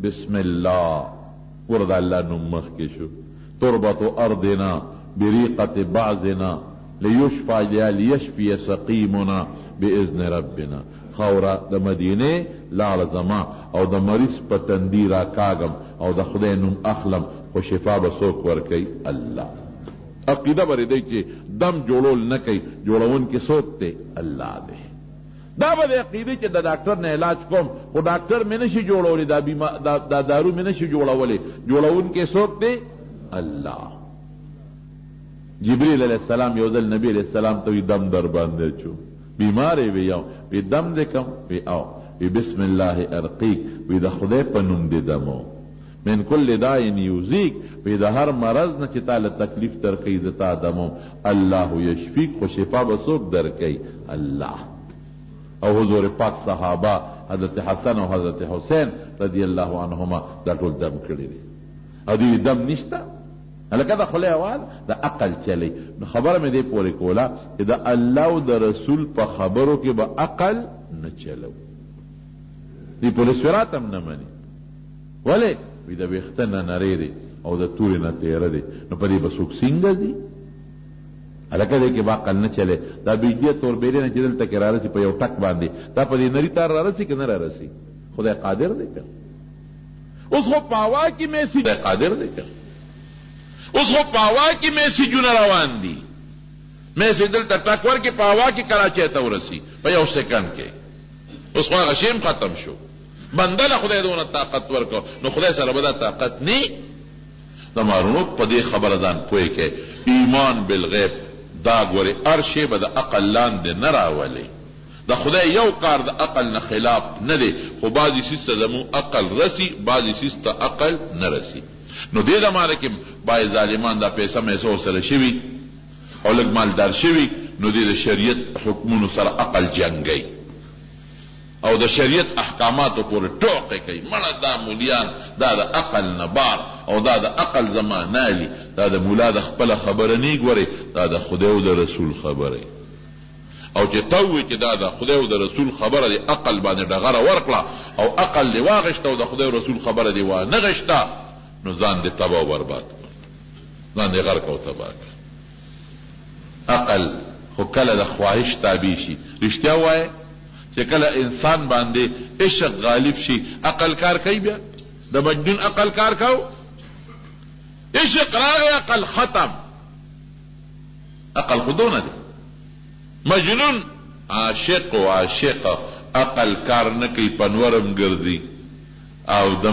بسم الله ورد الله نمخ کې شو تربط ارضنا بريقه بعضنا ليشفى ليشفي سقيمنا باذن ربنا خورا د مدینه لاړ زما او د مریض په تندي را کاغم او د خدای نوم اخلم خو شفا به څوک ورکي الله عقیده بری دی چې دم جوړول نه کوي جوړون کې څوک دی الله دی دا به د عقیدې چې د ډاکټر نه علاج کوم خو ډاکټر مې نشي جوړولی دا دارو مې نشي جوړولی جوړونکی څوک دی الله. جبریل علیہ السلام یو ځل نبی علیہ السلام ته وی دم در باندې چو بیمار وی یو وی دم دې کم وی او وی بسم الله ارقیک وی د خدای په نوم دې دمو من کل داء یوزیک وی د هر مرض نه چې تعالی تکلیف درکوي زتا دمو الله یشفیک خو شفا به څوک درکوي الله. او حضور پاک صحابه حضرت حسن او حضرت حسین رضی الله عنهما دا ټول دم کړی دي او دې دم نشته لکه دا خلی اواز دا عقل چلی. نو خبره مې دې پورې کوله چې د الله او د رسول په خبرو کې به عقل نه چلو. دی پولیس ورات هم نه مني ولې وی د ویښته نه نری دی او د تورې نه تیره دی نو په دې به څوک څنګه ځي هلکه دې کې به عقل نه چلی. دا بجلیه توربیرې نه چې دلته کې رارسي په یو ټک باندې دا په دې نري تار رارسي که نه رارسي خدای قادر دی که اوس خو په هوا کې میسي خدای قادر دی که اوس خو په هوا کې میسیجونه روان دي میسیج دلته ټک ورکړي په هوا کې کراچۍ ته ورسي په یو سیکنډ کې اوس خو هغه شی ختم شو بنده له خدای دونه طاقت ورکړو نو خدای سره به دا طاقت نه د مارونو په دې خبره ځان پوه کې ایمان بالغیب دا ګورې هر شی به د عقل لاندې نه راولي د خدای یو کار د عقل نه خلاف نه دی خو بعضې څیز ته زموږ عقل رسي بعضې څیز ته عقل نه رسي. نو دې زمانه کې باید ظالمان دا پیسه میسه ورسره شوي او لږ مالدار شوي نو دې د شریعت حکمونو سره عقل جنګوي او د شریعت احکاماتو پورې ټوقې کوي مړه دا مولیان دا د عقل نه بار او دا د عقل زمانه لي دا د مولا د خپله خبره نه ګورې دا د خدای او د رسول خبره او چې ته ووایې چې دا د خدای او د رسول خبره د عقل باندې ډغره ورکړه او عقل دې واغېشته او د خدای او رسول خبره دې وانه غېشته نو ځان دې تباه او برباد کړ ځان دې غرق او تباه کړ. عقل خو کله د خواهش تابع شي رښتیا وایې چې کله انسان باندې عشق غالب شي عقل کار کوي بیا د مجنون عقل کار کو عشق راغی عقل ختم عقل خودونه دی مجنون عاشق و عاشقه عقل کار نه کوي پنورم ګرځي او د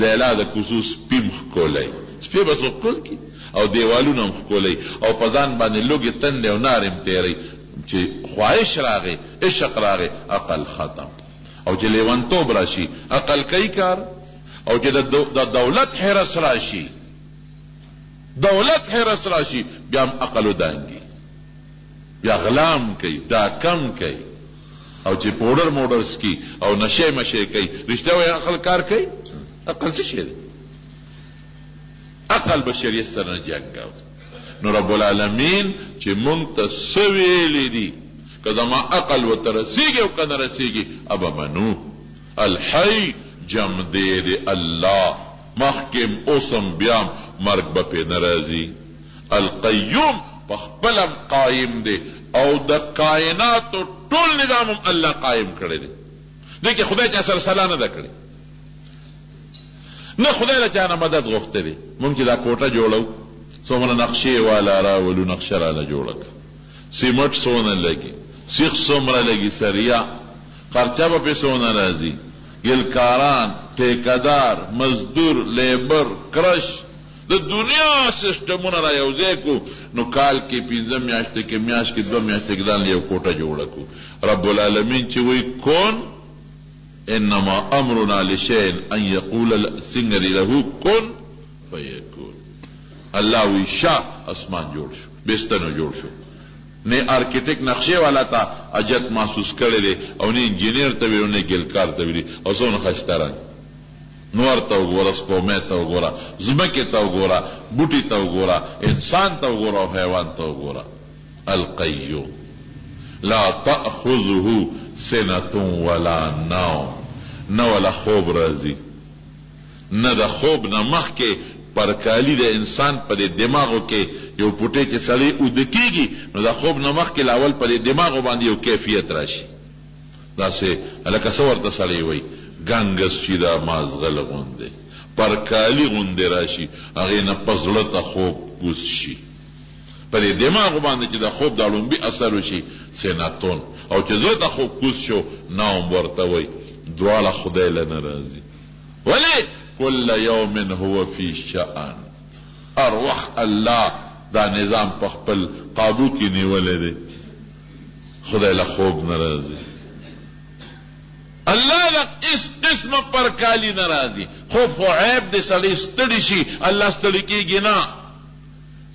لیلا د کوڅو سپي ښکولی سپي به څوک ښکول کړي او دیوالونه هم ښکولی او په ځان باندې لوږې تندې او نار هم تېری چې خواهش راغی عشق راغی عقل ختم او چې لیونتوب راشي عقل کوي کار او چې د دولت حرس راشي بیا هم عقل ودانګي بیا غلام کوي ډاکم کوي او چې پوډر موډر سکي او نشه مشه کوي رښتیا وایي عقل کار کوي عقل څه شی دی عقل به شریعت سره نه جنګاو. نو رب العالمین چې مونږ ته څه ویلي دي که زما عقل ورته رسېږي او که نه رسېږي ابه منو الحی جمدې دی الله مخکم اوسم بیام مرګ به پې نه راځي القیوم په خپلم قایم دی او د کائناتو ټول نظام هم الله قایم کړی دی دی که خدای چا سره صلاح نه ده کړې نه خدای له چا نه مدد غوښتې دی مونږ چې دا کوټه جوړو څومره نقشې والا راولو نقشه راله جوړه کړه سیمټ څونه لګي سیخ څومره لګي سریا خرچه به پې څونه راځي ګلکاران ټیکهدار مزدور لیبر کرش د دنیا سیسټمونه را یو ځای کو نو کال کې 15 میاشتې کې میاشت کې 2 میاشتې کې دان یو کوټه جوړه کو رب العالمین چې وی کون انما امرنا لشيء ان يقول سنگ له كن فيكون الله وی شا اسمان جوړ شو بستنو جوړ شو نه ارکیټیک نقشې والا تا اجت محسوس کړی دی او نه انجینیر ته ویل نه ګلکار ته ویل او څونه خشتران نور ته وګوره سپومې ته وګوره زمکه ته وګوره بوټي ته وګوره انسان ته وګوره او حیوان ته وګوره القیوم لا تأخذه سنة ولا نوم نه ولا خوب راځي نه د خوب نه مخکې پرکالی د انسان په دماغو کې یو پوټی چې سړی اوده کېږي نو د خوب نه مخکې لاول په دماغو باندې یو کیفیت راشي داسې هلکه څه ورته سړی وایي ګنګس چې دا مازغل غوندې پرکالی غوندې راشي هغې نه په زړه ته خوب کوز شي په دماغو باندې چې د خوب دا لومبي اثر وشي سیناتون او چې زړه ته خوب کوز شو نام ورته وی دواړه خدای له نه راځي ولې کل یوم هو فی شأن هر وخت الله دا نظام په خپل قابو کې نیولی دی خدای له خوب نه راځي الله له اس قسمه پرکالی نه راځي خوب خو عیب دی سړی ستړي شي الله ستړي کېږي نه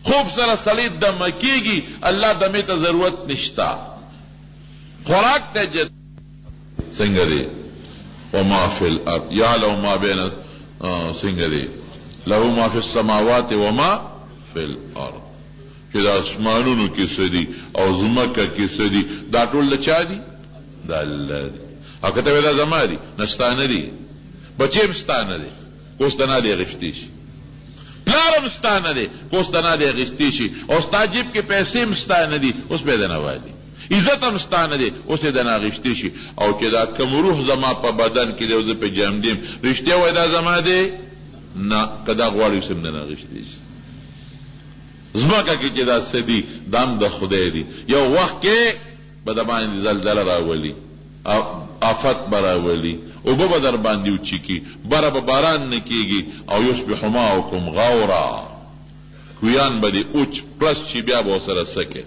خوب سره سړی دمه کېږي الله دمې ته ضرورت نشته خوراک ته جد څنګه دی وما فی الارض یعلم ما بین څنګه دی له ما فی السماوات وما فی الارض چې د اسمانونو کې څه دي او ځمکه کې څه دي دا ټول د چا دي د الله دي او که ته وایې دا زما دي نه ستا نه دي بچی هم ستا نه دی اوس ته نه دی اخیستی شي پلار هم ستا نه دی اوس ته نه دی اخیستی شي او ستا جیب کې پیسې هم ستا نه دي اوس به یې نه والي عزت هم ستا نه دی اوس یې نه اخیستی شي او چې دا کوم روح زما په بدن کې دی او زه پې جمدیم رښتیا وایي دا زما دی نه که دا غواړي اوس هم نه اخیستی شي ځمکه کې چې دا څه دي دا هم د خدای دي یو وخت کې به د باندې زلزله راولي آفت به راولي اوبه به در باندې وچیږي بره به باران نه کېږي او یصبح ماؤکم غورا کویان به دې اوچ پلس شي بیا به ورسره څه کوې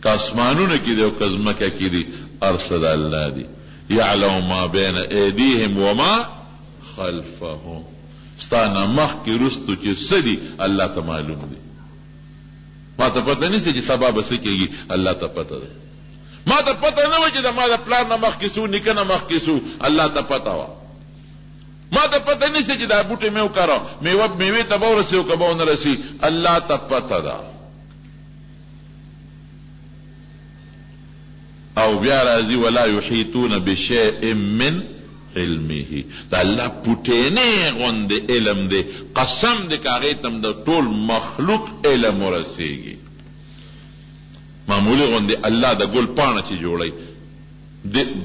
که اسمانونه کې دي او که ځمکه کې دي هر څه د الله دي یعلم ما بین ایدیهم وما خلفهم ستا نه مخکې وروستو چې څه دي الله ته معلوم دي ما ته پته نشته چې سبا به څه کېږي الله ته پته ده ما ته پته نه وه چې د ما د پلار نه مخکې سو نیکه نه مخکې سو الله ته پته وه ما ته پته نشته چې دا بوټی مې وکاره میوې ته به ورسي او که به ونه رسي الله ته پته ده او بیا راځي ولا یحیطون بشیء من علمه دا الله پوټینې غوندې علم دی قسم دی که هغې ته د ټول مخلوق علم ورسېږي معمولی غوندې الله د ګل پاڼه چې جوړوي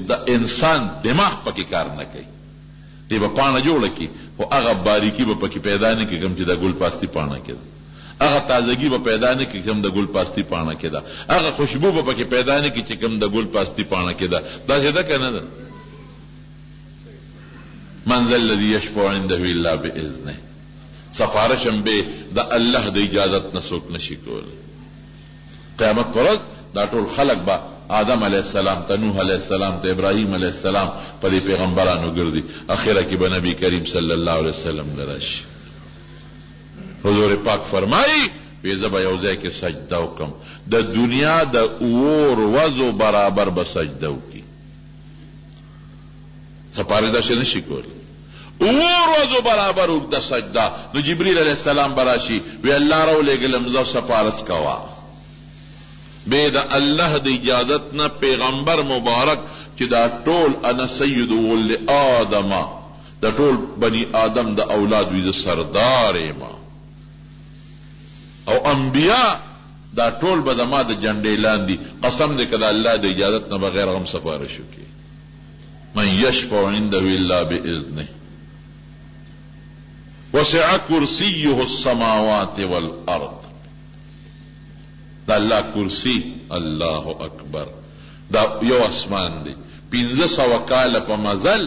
د انسان دماغ پکې کار نه کوي دی به پاڼه جوړه کړي خو هغه باریکي به پکې پیدا نه کړي کوم چې د ګل پاستي پاڼه کې ده هغه تازگی به پیدا نه کړي کوم د ګل پاستي پاڼه کې ده هغه خوشبو به پکې پیدا نه کړي چې کوم د ګل پاستي پاڼه کې ده داسې ده که نه ده من ذا الذي يشفع عنده الا باذنه سفارش هم به د الله د اجازت نه څوک نشي کولی قیامت پر ورځ دا ټول خلق به آدم علیه السلام ته نوح علیه السلام ته ابراهیم علیه السلام په دې پیغمبرانو ګرځي اخره کې به نبی کریم صلی الله علیه وسلم لراشي حضور پاک فرمایي وی زه به یو ځای کې سجده وکړم د دنیا د اور وزو برابر به سجده وکړي سپاره داسې نشي کولی اور وزو برابر اوږده سجده نو جبریل علیه السلام به راشي وی الله راولېږلم زه سفارش کوه بے دا اللہ دا اجازت نا پیغمبر مبارک چی دا ټول انا سید ولد آدم دا ټول بنی آدم دا اولاد وی دا سردار ما او انبیاء دا ټول با دا ما دا جنڈے لاندی قسم دے کدا اللہ دا اجازت نا بغیر غم سفارشو کی من یشفع عنده الا باذنه وسع کرسیه السماوات والارض دا اللہ کرسی اللہ اکبر دا یو اسمان دی 1500 کاله په مزل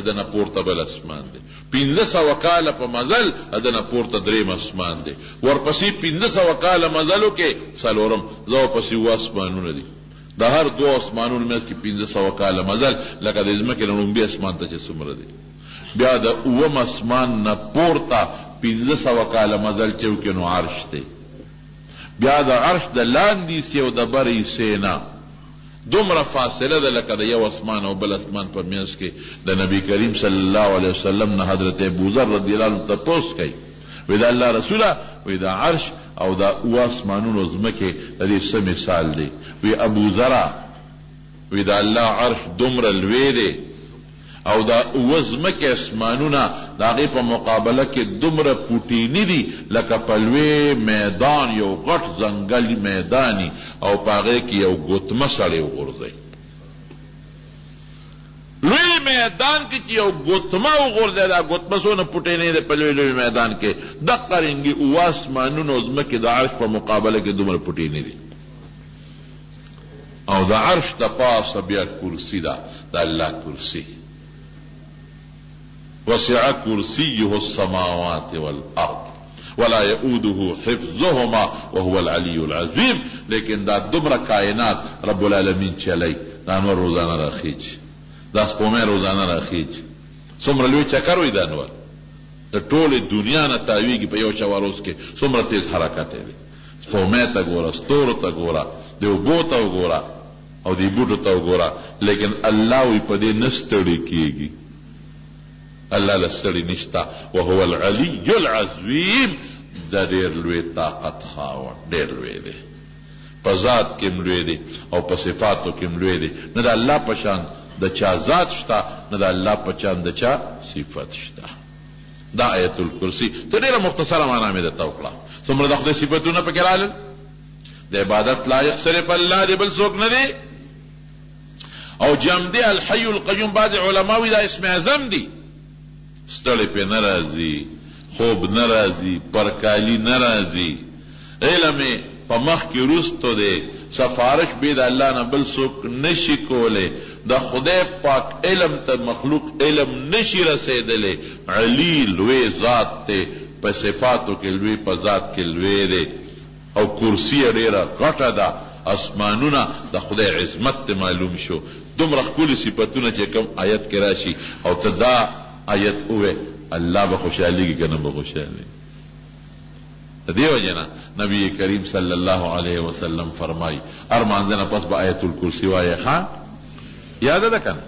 دنه پورته بل اسمان دی 1500 کاله په مزل دنه پورته دریم اسمان دی ورپسې 1500 کاله مزلو کې څلورم زو پسې و اسمانونه دي دا هر دو اسمانونو مېز کې 1500 کاله مزل لکه د ځمکې لومبي اسمان ته چې څومره دی بیا د اوم اسمان نه پورته 1500 کاله مزل چې نو عرش دی بیا د عرش د لاندې سی او د بری سینا دومره فاصله ده لکه د یو اسمان او بل اسمان په منځ کې د نبی کریم صلی الله علیه وسلم نه حضرت ابوذر رضی الله عنه تپوس کوي وی دا الله رسوله وی دا عرش او دا او اسمانونو ځمکې د دې څه مثال دی وی ابوذر وی دا الله عرش دومره لوی دی او دا وزمکه اسمانونه دا غي په مقابله کې دومره پوټینی دي لکه پلوي میدان یو غټ ځنګلي میدانی او پاغه کې یو ګوتمه سړی وغورځي لوی میدان کې چې یو ګوتمه وغورځي دا ګوتمه سونه پوټینی ده په لوی میدان کې د قرنګي او اسمانونو زمکه د عرش په مقابله کې دومره پوټینی دي او دا عرش دا پاس بیا کرسی دا اللہ کرسی. وسع کرسیه السماوات والارض ولا يؤوده حفظهما وهو العلی العظیم. لیکن دا دمرا کائنات رب العالمین چلی، دا انور روزانه را خیج، دا سپومه روزانه را خیج. سمر لوی چکر وی دا انور دا طول دنیا نا تاویگی پا یو شواروز کے سمر تیز حرکت ہے. سپومه تا گورا، ستور تا گورا، دیو بو تا گورا او دی بوٹو تا گورا. لیکن اللہ وی پا دی نستڑی کیگی، اللہ لستڑی نشتا. وهو العلی العظیم، دا دیر لوی طاقت خاون، دیر لوی دے، پا ذات کم لوی دے او پا صفاتو کم لوی دے. ندا اللہ پشان دا چا ذات شتا، ندا اللہ پشان دا چا صفت شتا. دا آیت الکرسی تو دیر مختصر معنی میں دا توقلا. سمر دا خود صفتو نا پکرالل دا عبادت لائق صرف اللہ دے بل سوک ندے. او جم دے الحی القیوم، بعض علماوی دا اسم اعظم دی. ستڑی پہ نرازی، خوب نرازی، پرکالی نرازی، علم پا مخ کی رستو دے، سفارش بید اللہ نا بل سوک نشی کولے. دا خدای پاک علم تا مخلوق علم نشی رسیدلے. علی لوی ذات تے، پا صفاتو کے لوی، پا ذات کے لوی دے. او کرسی ریرا گٹا دا اسمانونا دا خدای عظمت تے معلوم شو. دم رخ کلی صفتونا چے کم آیت کے راشی او تا دا آیت اوے اللہ بخوشحالی کی کنم بخوشحالی. دیو جنا نبی کریم صلی اللہ علیہ وسلم فرمائی ارمانزنا پس با آیت الکرسی وائے خان یاد دا کن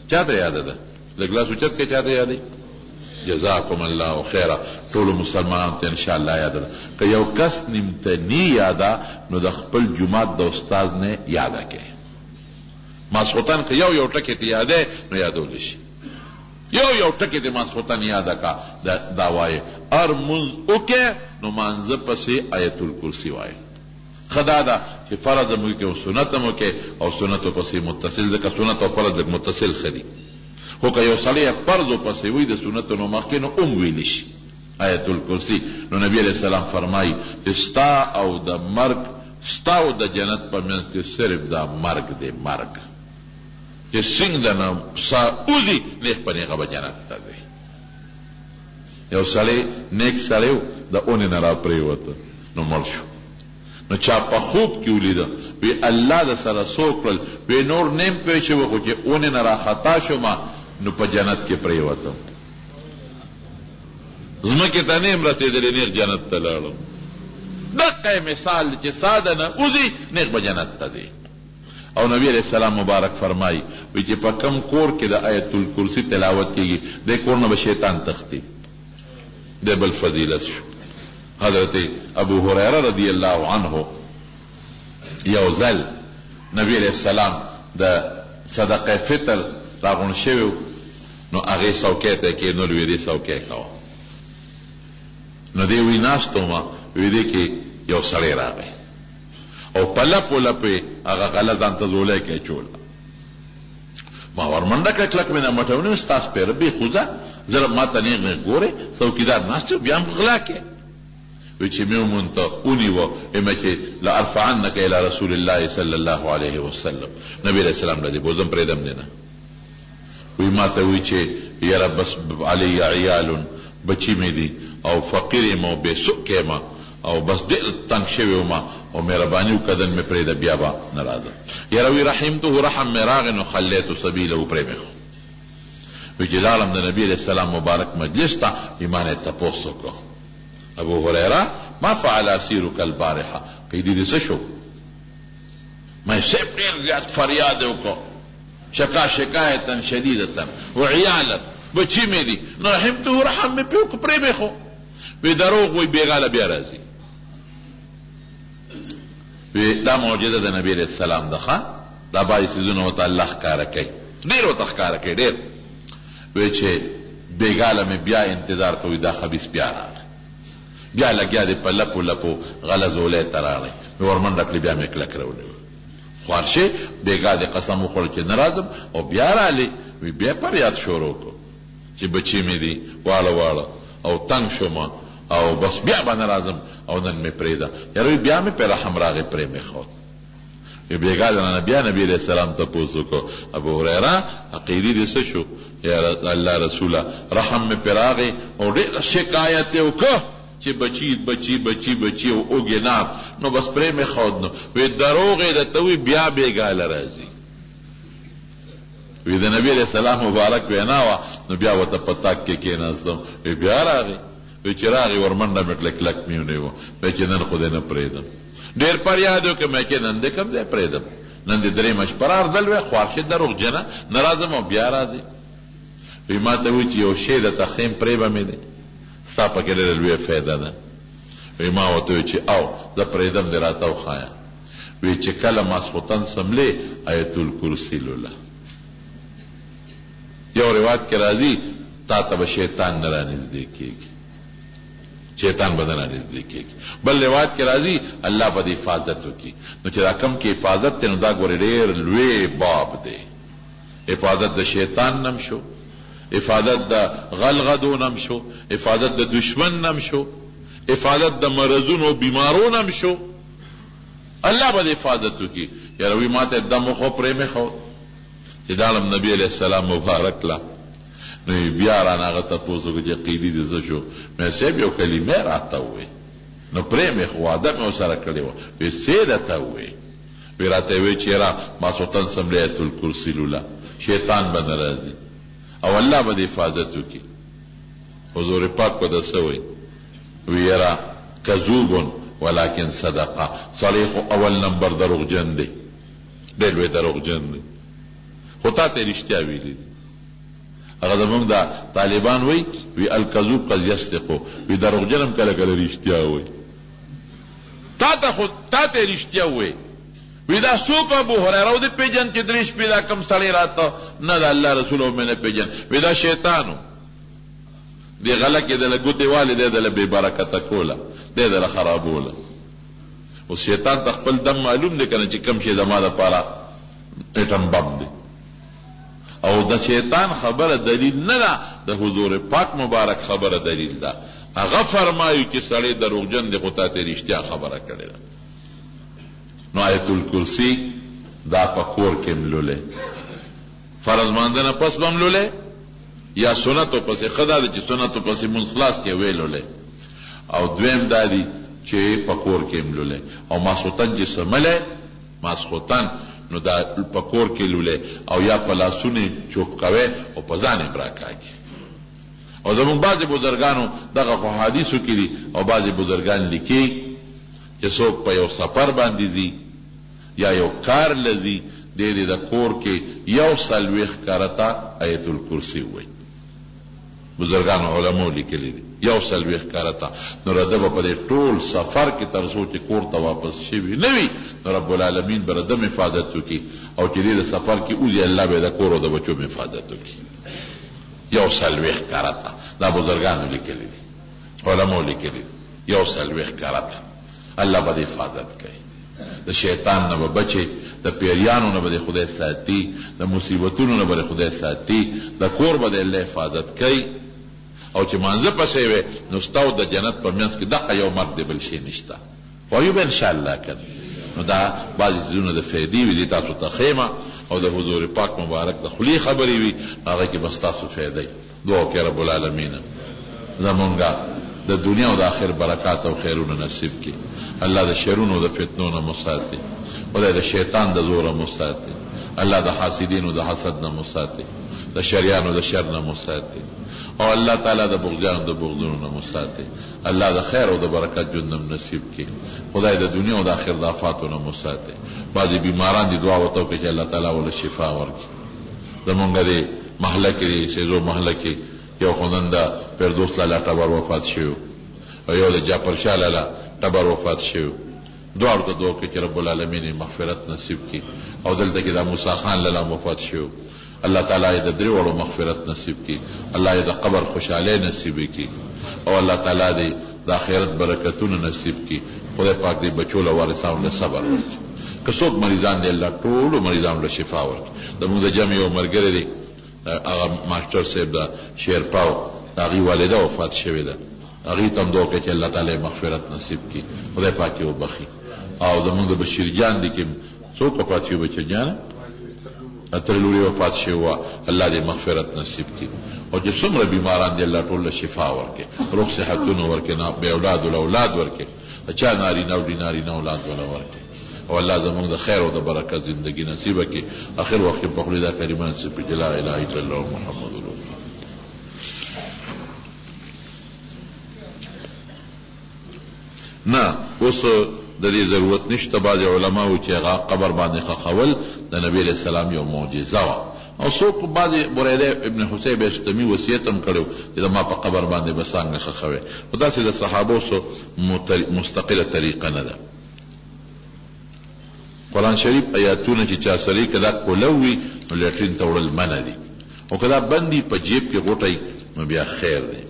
چاہتا یاد دا لگلا سوچت کے چاہتا یاد جزاکم اللہ خیرہ. طول مسلمان تا انشاءاللہ یاد دا کہ یو کس نمتا نی یادا نو دا خپل جماعت دا استاز نے یادا کے ماسخوتان کہ یو ٹکی تی یادے نو یادو لشی. یو ٹکی تی ماسخوتان یادا کا دا وائے ار منز اوکے نو منز پسی آیت الکرسی وائے. خدا دا چی فرض مو کے او سنت مو کے او سنتو پسی متصل دکا سنت او فرض دک متصل خدی ہو کہ یو صلی فرض پسی وی دا سنتو نو مخی نو ویلش آیت الکرسی. نو نبی علیہ السلام فرمائی ستا او دا مرگ ستا او دا جنت پر من کے صرف دا مرگ دے مرگ کہ سنگ دا نا سا اوزی نیخ پر نیخ با جنت تا دے. یو صلی نیک صلیو دا اونی نرا پریوتا نو مرشو نو چاپا خوب کیولی دا وی اللہ دا سر سوکل وی نور نیم پیچے وکو چے اونی نرا خطا شو ما نو پا جنت کے پریوتا زمکی تا نیم رسی دلی نیک جنت تا لارم. دقی مثال چے سادا نا اوزی نیک با جنت تا دے. او نبی علیہ السلام مبارک فرمائی وی چے پا کم کور کے دا آیت الکرسی تلاوت کی گی دے کورنا با شیطان تختی دے بل فضیلت شو. حضرت ابو ہریرہ رضی اللہ عنہ یوزل نبی علیہ السلام دا صدقہ فطر راغن شویو نو اغی سوکے تے کہ نو لوی دی سوکے کھاو نو دی وی ناستو ما وی دی کہ یو سڑے راغی او پلپو لپے اغا غلط انتظولے کے چولا ما ورمنڈا کچلک میں نمٹونی استاس پہ ربی خوزا ضرب ما تنیغ میں گورے سوکیدار ناستو بیام غلا کے وچی میومنتا اونی و اما چی لارفعنک الى رسول اللہ صلی اللہ علیہ وسلم نبی علیہ السلام رضی بوزم پریدم دینا وی ماتا وی چی یرا بس علی عیال بچی میں دی او فقیر ما بے سکے ما او بس دل تنگ شوی ما او میرا بانیو کدن میں پریدا بیابا نرازا یرا وی رحمتو رحم میراغن و خلیتو سبیلو پریمخو وی جلالم دا نبی علیہ السلام مبارک مجلس تا ایمان تپوسو کو ابو ہریرہ ما فعل اسیرک البارحہ کہ دیدی سشو میں سیب دیر زیاد فریادو کو شکا شکایتا شدیدتا وعیالت بچی میں دی نرحمتو رحم میں پیو کپرے میں خو وی دروغ وی بیغال بیا رازی وی دا موجودہ دا نبی علیہ السلام دخان دا بائی سیزنو تا اللہ خکارکی دیر و تخکارکی دیر وی چھے بیغال میں بیا انتظار کوئی دا خبیث بیا را بیا لگیا دی پا لپو لپو غلظولے تراغی ورمن رکلی بیا مکلک رولی خوارشے بیگا دی قسم اخوڑ چی نرازم او بیا را لی وی بیا پر یاد شورو کو چی بچی می دی والا والا او تنگ شما او بس بیا با نرازم او نن می پریدا یاروی بیا می پر حمراغی پری می خود بیګا نه بیا نبی علیہ السلام ته پوښتنه کو ابو هريره عقیدی دې څه شو یا الله رسوله رحم می پراغه او ډېر شکایت وکړه چې بچی او اوګناب نو بس پرې می خود نو وی دروغه د توي بیا بیګا لراځي وی د نبی علیہ السلام مبارک وینا وا نو بیا وته پتاک کې کېناستم وی بیا راغی وی چې راغی ورمنډه مټ کلک میونه و وی چې نن خدای نه پرېدم ډېر پر یادو کې مې کې نن دې کوم دې پرېدم نن دې درې مش پرار دل وی خواشه دروغ جنا ناراضم او بیا راځي وی ما ته وی چې یو شی د تخیم پرې به مې دې صاحب کې له لوی فائدہ ده وی ما وته چې او زه پرېدم دې راتاو خایا وی چې کله ماسختن سملې آیت الکرسی لولا یو روایت کې راځي تا ته شیطان نه رانږدې کېږي شیطان بدن رانږدې کېږي بل روایت کې راځي الله به حفاظت وکړي نو چې دا کم کې حفاظت ته نو دا ګورې ډېر لوی باب دی حفاظت د شیطان نم شو حفاظت د غلغدو نم شو حفاظت د دشمن نم شو حفاظت د مرضونو او بیمارو نم شو الله به حفاظت وکړي یا روي ماته دم خو پرې مې خو چې دالم نبی علیہ السلام مبارک لا نو بیا را هغه ته پوښتنه چې عقیدې دې څه شو مې سیب یو کلمه راته وې نو پرې مې خو واده مې سره کړی و وی سیده ته وې وی راته وی چې را ما سلطان سملیت الکرسی لولا شیطان به ناراضي او الله به حفاظت وکړي حضور پاک کو دسوي وی را کذوب ولکن صدقه صالح اول نمبر دروغجن دی ډېر لوی دروغجن دی خو تا ته رښتیا ویلي هغه زمونږ دا طالبان وی الکذوب قد یصدقو وی دروغجن هم کله کله رښتیا وایي تا ته رښتیا وایي وی دا څوک ابو هريره او د پیجن چې درې شپې دا کم سړی راته نه د الله رسول او مې نه پیجن وی دا شیطانو دی غله کې د لګوتې والي دی د بې برکته کوله دی د خرابوله او شیطان ته خپل دم معلوم دی کنه چې کم شي زما دپاره ایټم بم دی او د شیطان خبره دلیل نه ده د حضور پاک مبارک خبره دلیل ده هغه فرمایي چې سړی دروغجن دی خو تا ته رښتیا خبره کړې ده نو آیت الکرسی دا په کور کې ملولې فرض مانځنه پس به ملولې یا سنتو پسې خدا ده چې سنتو پسې منخلاص کې ویلولې او دویم دا دی چې په کور کې ملولې او ماسختن چې سملې ماسختن نو دا پکور کې لولې او یا پلاسونه چوپ کوي او په ځان براکاږي او زموږ بعضې بزرګانو دغه خو حدیثو کې دي او بعضې بزرګان لیکي چې څوک په یو سفر باندې ځي یا یو کار لځي دې د کور کې یو څلوېښت کرته آیت الکرسی وایي بزرګانو علماو لیکلي دي یو څلوېښت کرته نو رده به په دې ټول سفر کې تر څو چې کور ته واپس شوي نه وي نو رب العالمین به رده حفاظت وکړي او چې دې د سفر کې اوځي الله به د کور او د بچو حفاظت وکړي یو څلوېښت کرته دا بزرګانو لیکلي دي علماو لیکلي دي یو څلوېښت کرته الله به حفاظت کوي د شیطان نه به بچي د پیریانو نه به خدای ساتي د مصیبتونو نه به خدای ساتي د کور به الله حفاظت کوي او چې مانځه پسې وي نو ستاو د جنت په منځ کې دغه یو مرګ دی بل شی نشته وایو به انشاءالله کنه نو دا بعضې څیزونه د فایدې وي دي تاسو ته ښیمه او د حضور پاک مبارک د خولې خبرې وي هغه کې بس تاسو فایده دعا وکړئ رب العالمین زمونږ د دنیا او د آخر برکات او خیرونه نصیب کړي الله د شرونو او د فتنو نه مساتي خدای د شیطان د زوره مساتي الله د حاسدینو د حسد نه مساتي د شریانو د شر نه مساتي او الله تعالی د بغضانو د بغضونو نه مساتي الله د خیر او د برکت ژوند نصیب کړي خدای د دنیا او د آخر د آفاتو نه مساتي بعضې بیماران دي دعا ورته وکړي چې الله تعالی ورله شفا ورکړي زمونږ د محله کې د سیزو محله کې یو خو نن د فردوس لالا ټبر وفات شوی او یو د جعفر شاه لالا ټبر وفات شوی دواړو ته دعا وکړي چې رب العالمین مغفرت نصیب کړي او دلته کې د موسی خان لالا وفات شوی الله تعالی یې د درې وړو مغفرت نصیب کړي الله یې د قبر خوشحالۍ نصیب کړي او الله تعالی دې د آخرت برکتونه نصیب کړي خدای پاک دې بچو له وارثانو له صبر ورکړي که څوک مریضان دي الله ټولو مریضانو له شفا ورکړي زموږ د جمع یو ملګری دی هغه ماسټر صاحب د شیرپاو د هغې والده وفات شوې ده هغې ته هم دعا وکړي چې الله تعالی مغفرت نصیب کړي خدای پاک یې وبخي او زموږ د بشیر جان دی کې څوک وفات شي بچه جانه اتر لوري وفات شي وا الله دې مغفرت نصیب کړي او چې څومره بیماران دي الله ټول شفا ورکړي روغ صحتونه ورکړي نه به اولاد ول اولاد ورکړي اچا نارینه اولاد ولا ورکړي او الله زموږ د خیر او د برکت زندگی نصیب کړي اخر وخت په خپل دا کلمات چې په لا اله الا الله محمد رسول الله. نه اوس د دې ضرورت نشته بعض علماو چې هغه قبر باندې خخول د نبی علیہ السلام یو معجزه وا او څوک بعض بریده ابن حسیب استمی وصیت هم کړو چې ما په قبر باندې بسانګه خخوي خدا سي د صحابو سو مستقله طریقه نه ده. قرآن شریف آیاتونه چې چا سره کدا کولوي نو لټرین ته وړل منع دي او کدا بندي په جیب کې غوټي نو بیا خیر دی.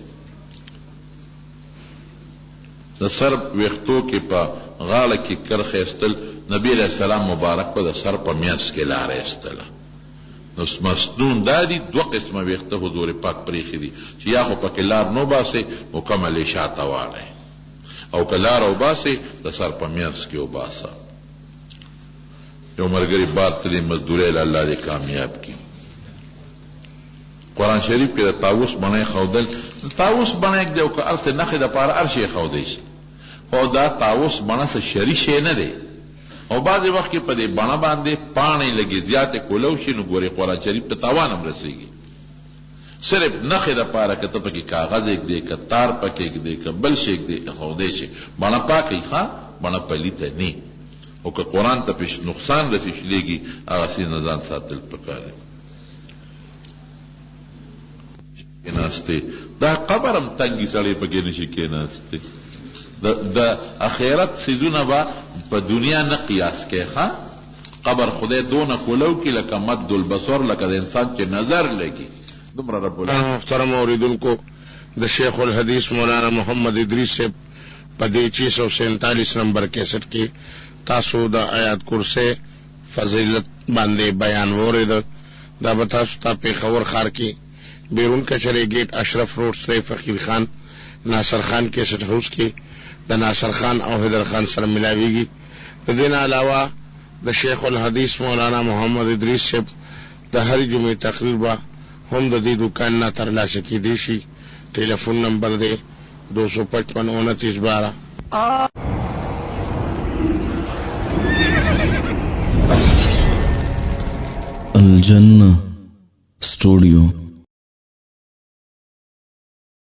د سر ویختو کې په غاړه کې کرخه استل نبی علیہ السلام مبارک په د سر په میاس کې لار استله نو مسنون دادی دو قسمه ویخته حضور پاک پریخي دي چې یا خو پکې لار نو باسي مکمل شاته واړي او کلار او باسي د سر په میاس کې وباسه. یو مرګري بار تلې مزدوري الله دې کامیاب کړي. قرآن شریف کې د طاووس باندې خودل طاووس باندې د او ارته نخې د پاره ارشي خودي شي او دا طاووس باندې څه شری شي نه دی او بعض وخت کې په دې باندې پانی لګي زیات کولو شي نو ګوري قرآن شریف ته تاوان هم رسیږي صرف نخې د پاره کې ته پکې کاغذ یک دی کتار پکې یک دی کبل شي یک دی خودي شي باندې پاکي ښا باندې پلیته نه او که قرآن ته پیش نقصان رسیږي هغه سي نزان ساتل پکاره کېناسته دا قبرم تنګي سړی پکې نشي کېناسته د اخرت سيزونه با په دنیا نه قیاس کې ښا قبر خدای دونه کولو کې لکه مد البصر لکه د انسان چې نظر لګي دومره رب العالمین. محترم اوریدونکو د شیخ الحدیث مولانا محمد ادریس صاحب په دې 647 نمبر کیسټ کې تاسو د آیات کرسی فضیلت باندې بیان ورید دا به تاسو ته پیښور ښار کې بیرون کچره گیټ اشرف روډ سره فقیر خان ناصر خان کیسټ هاوس کې د ناصر خان او حیدر خان سره ملاویږي. د دې نه علاوه د شیخ الحدیث مولانا محمد ادریس صاحب د هر جمعې تقریر به هم د دې دکان نه ترلاسه کیدی شي. ټلیفون نمبر دی 255 الجنة ستوديو.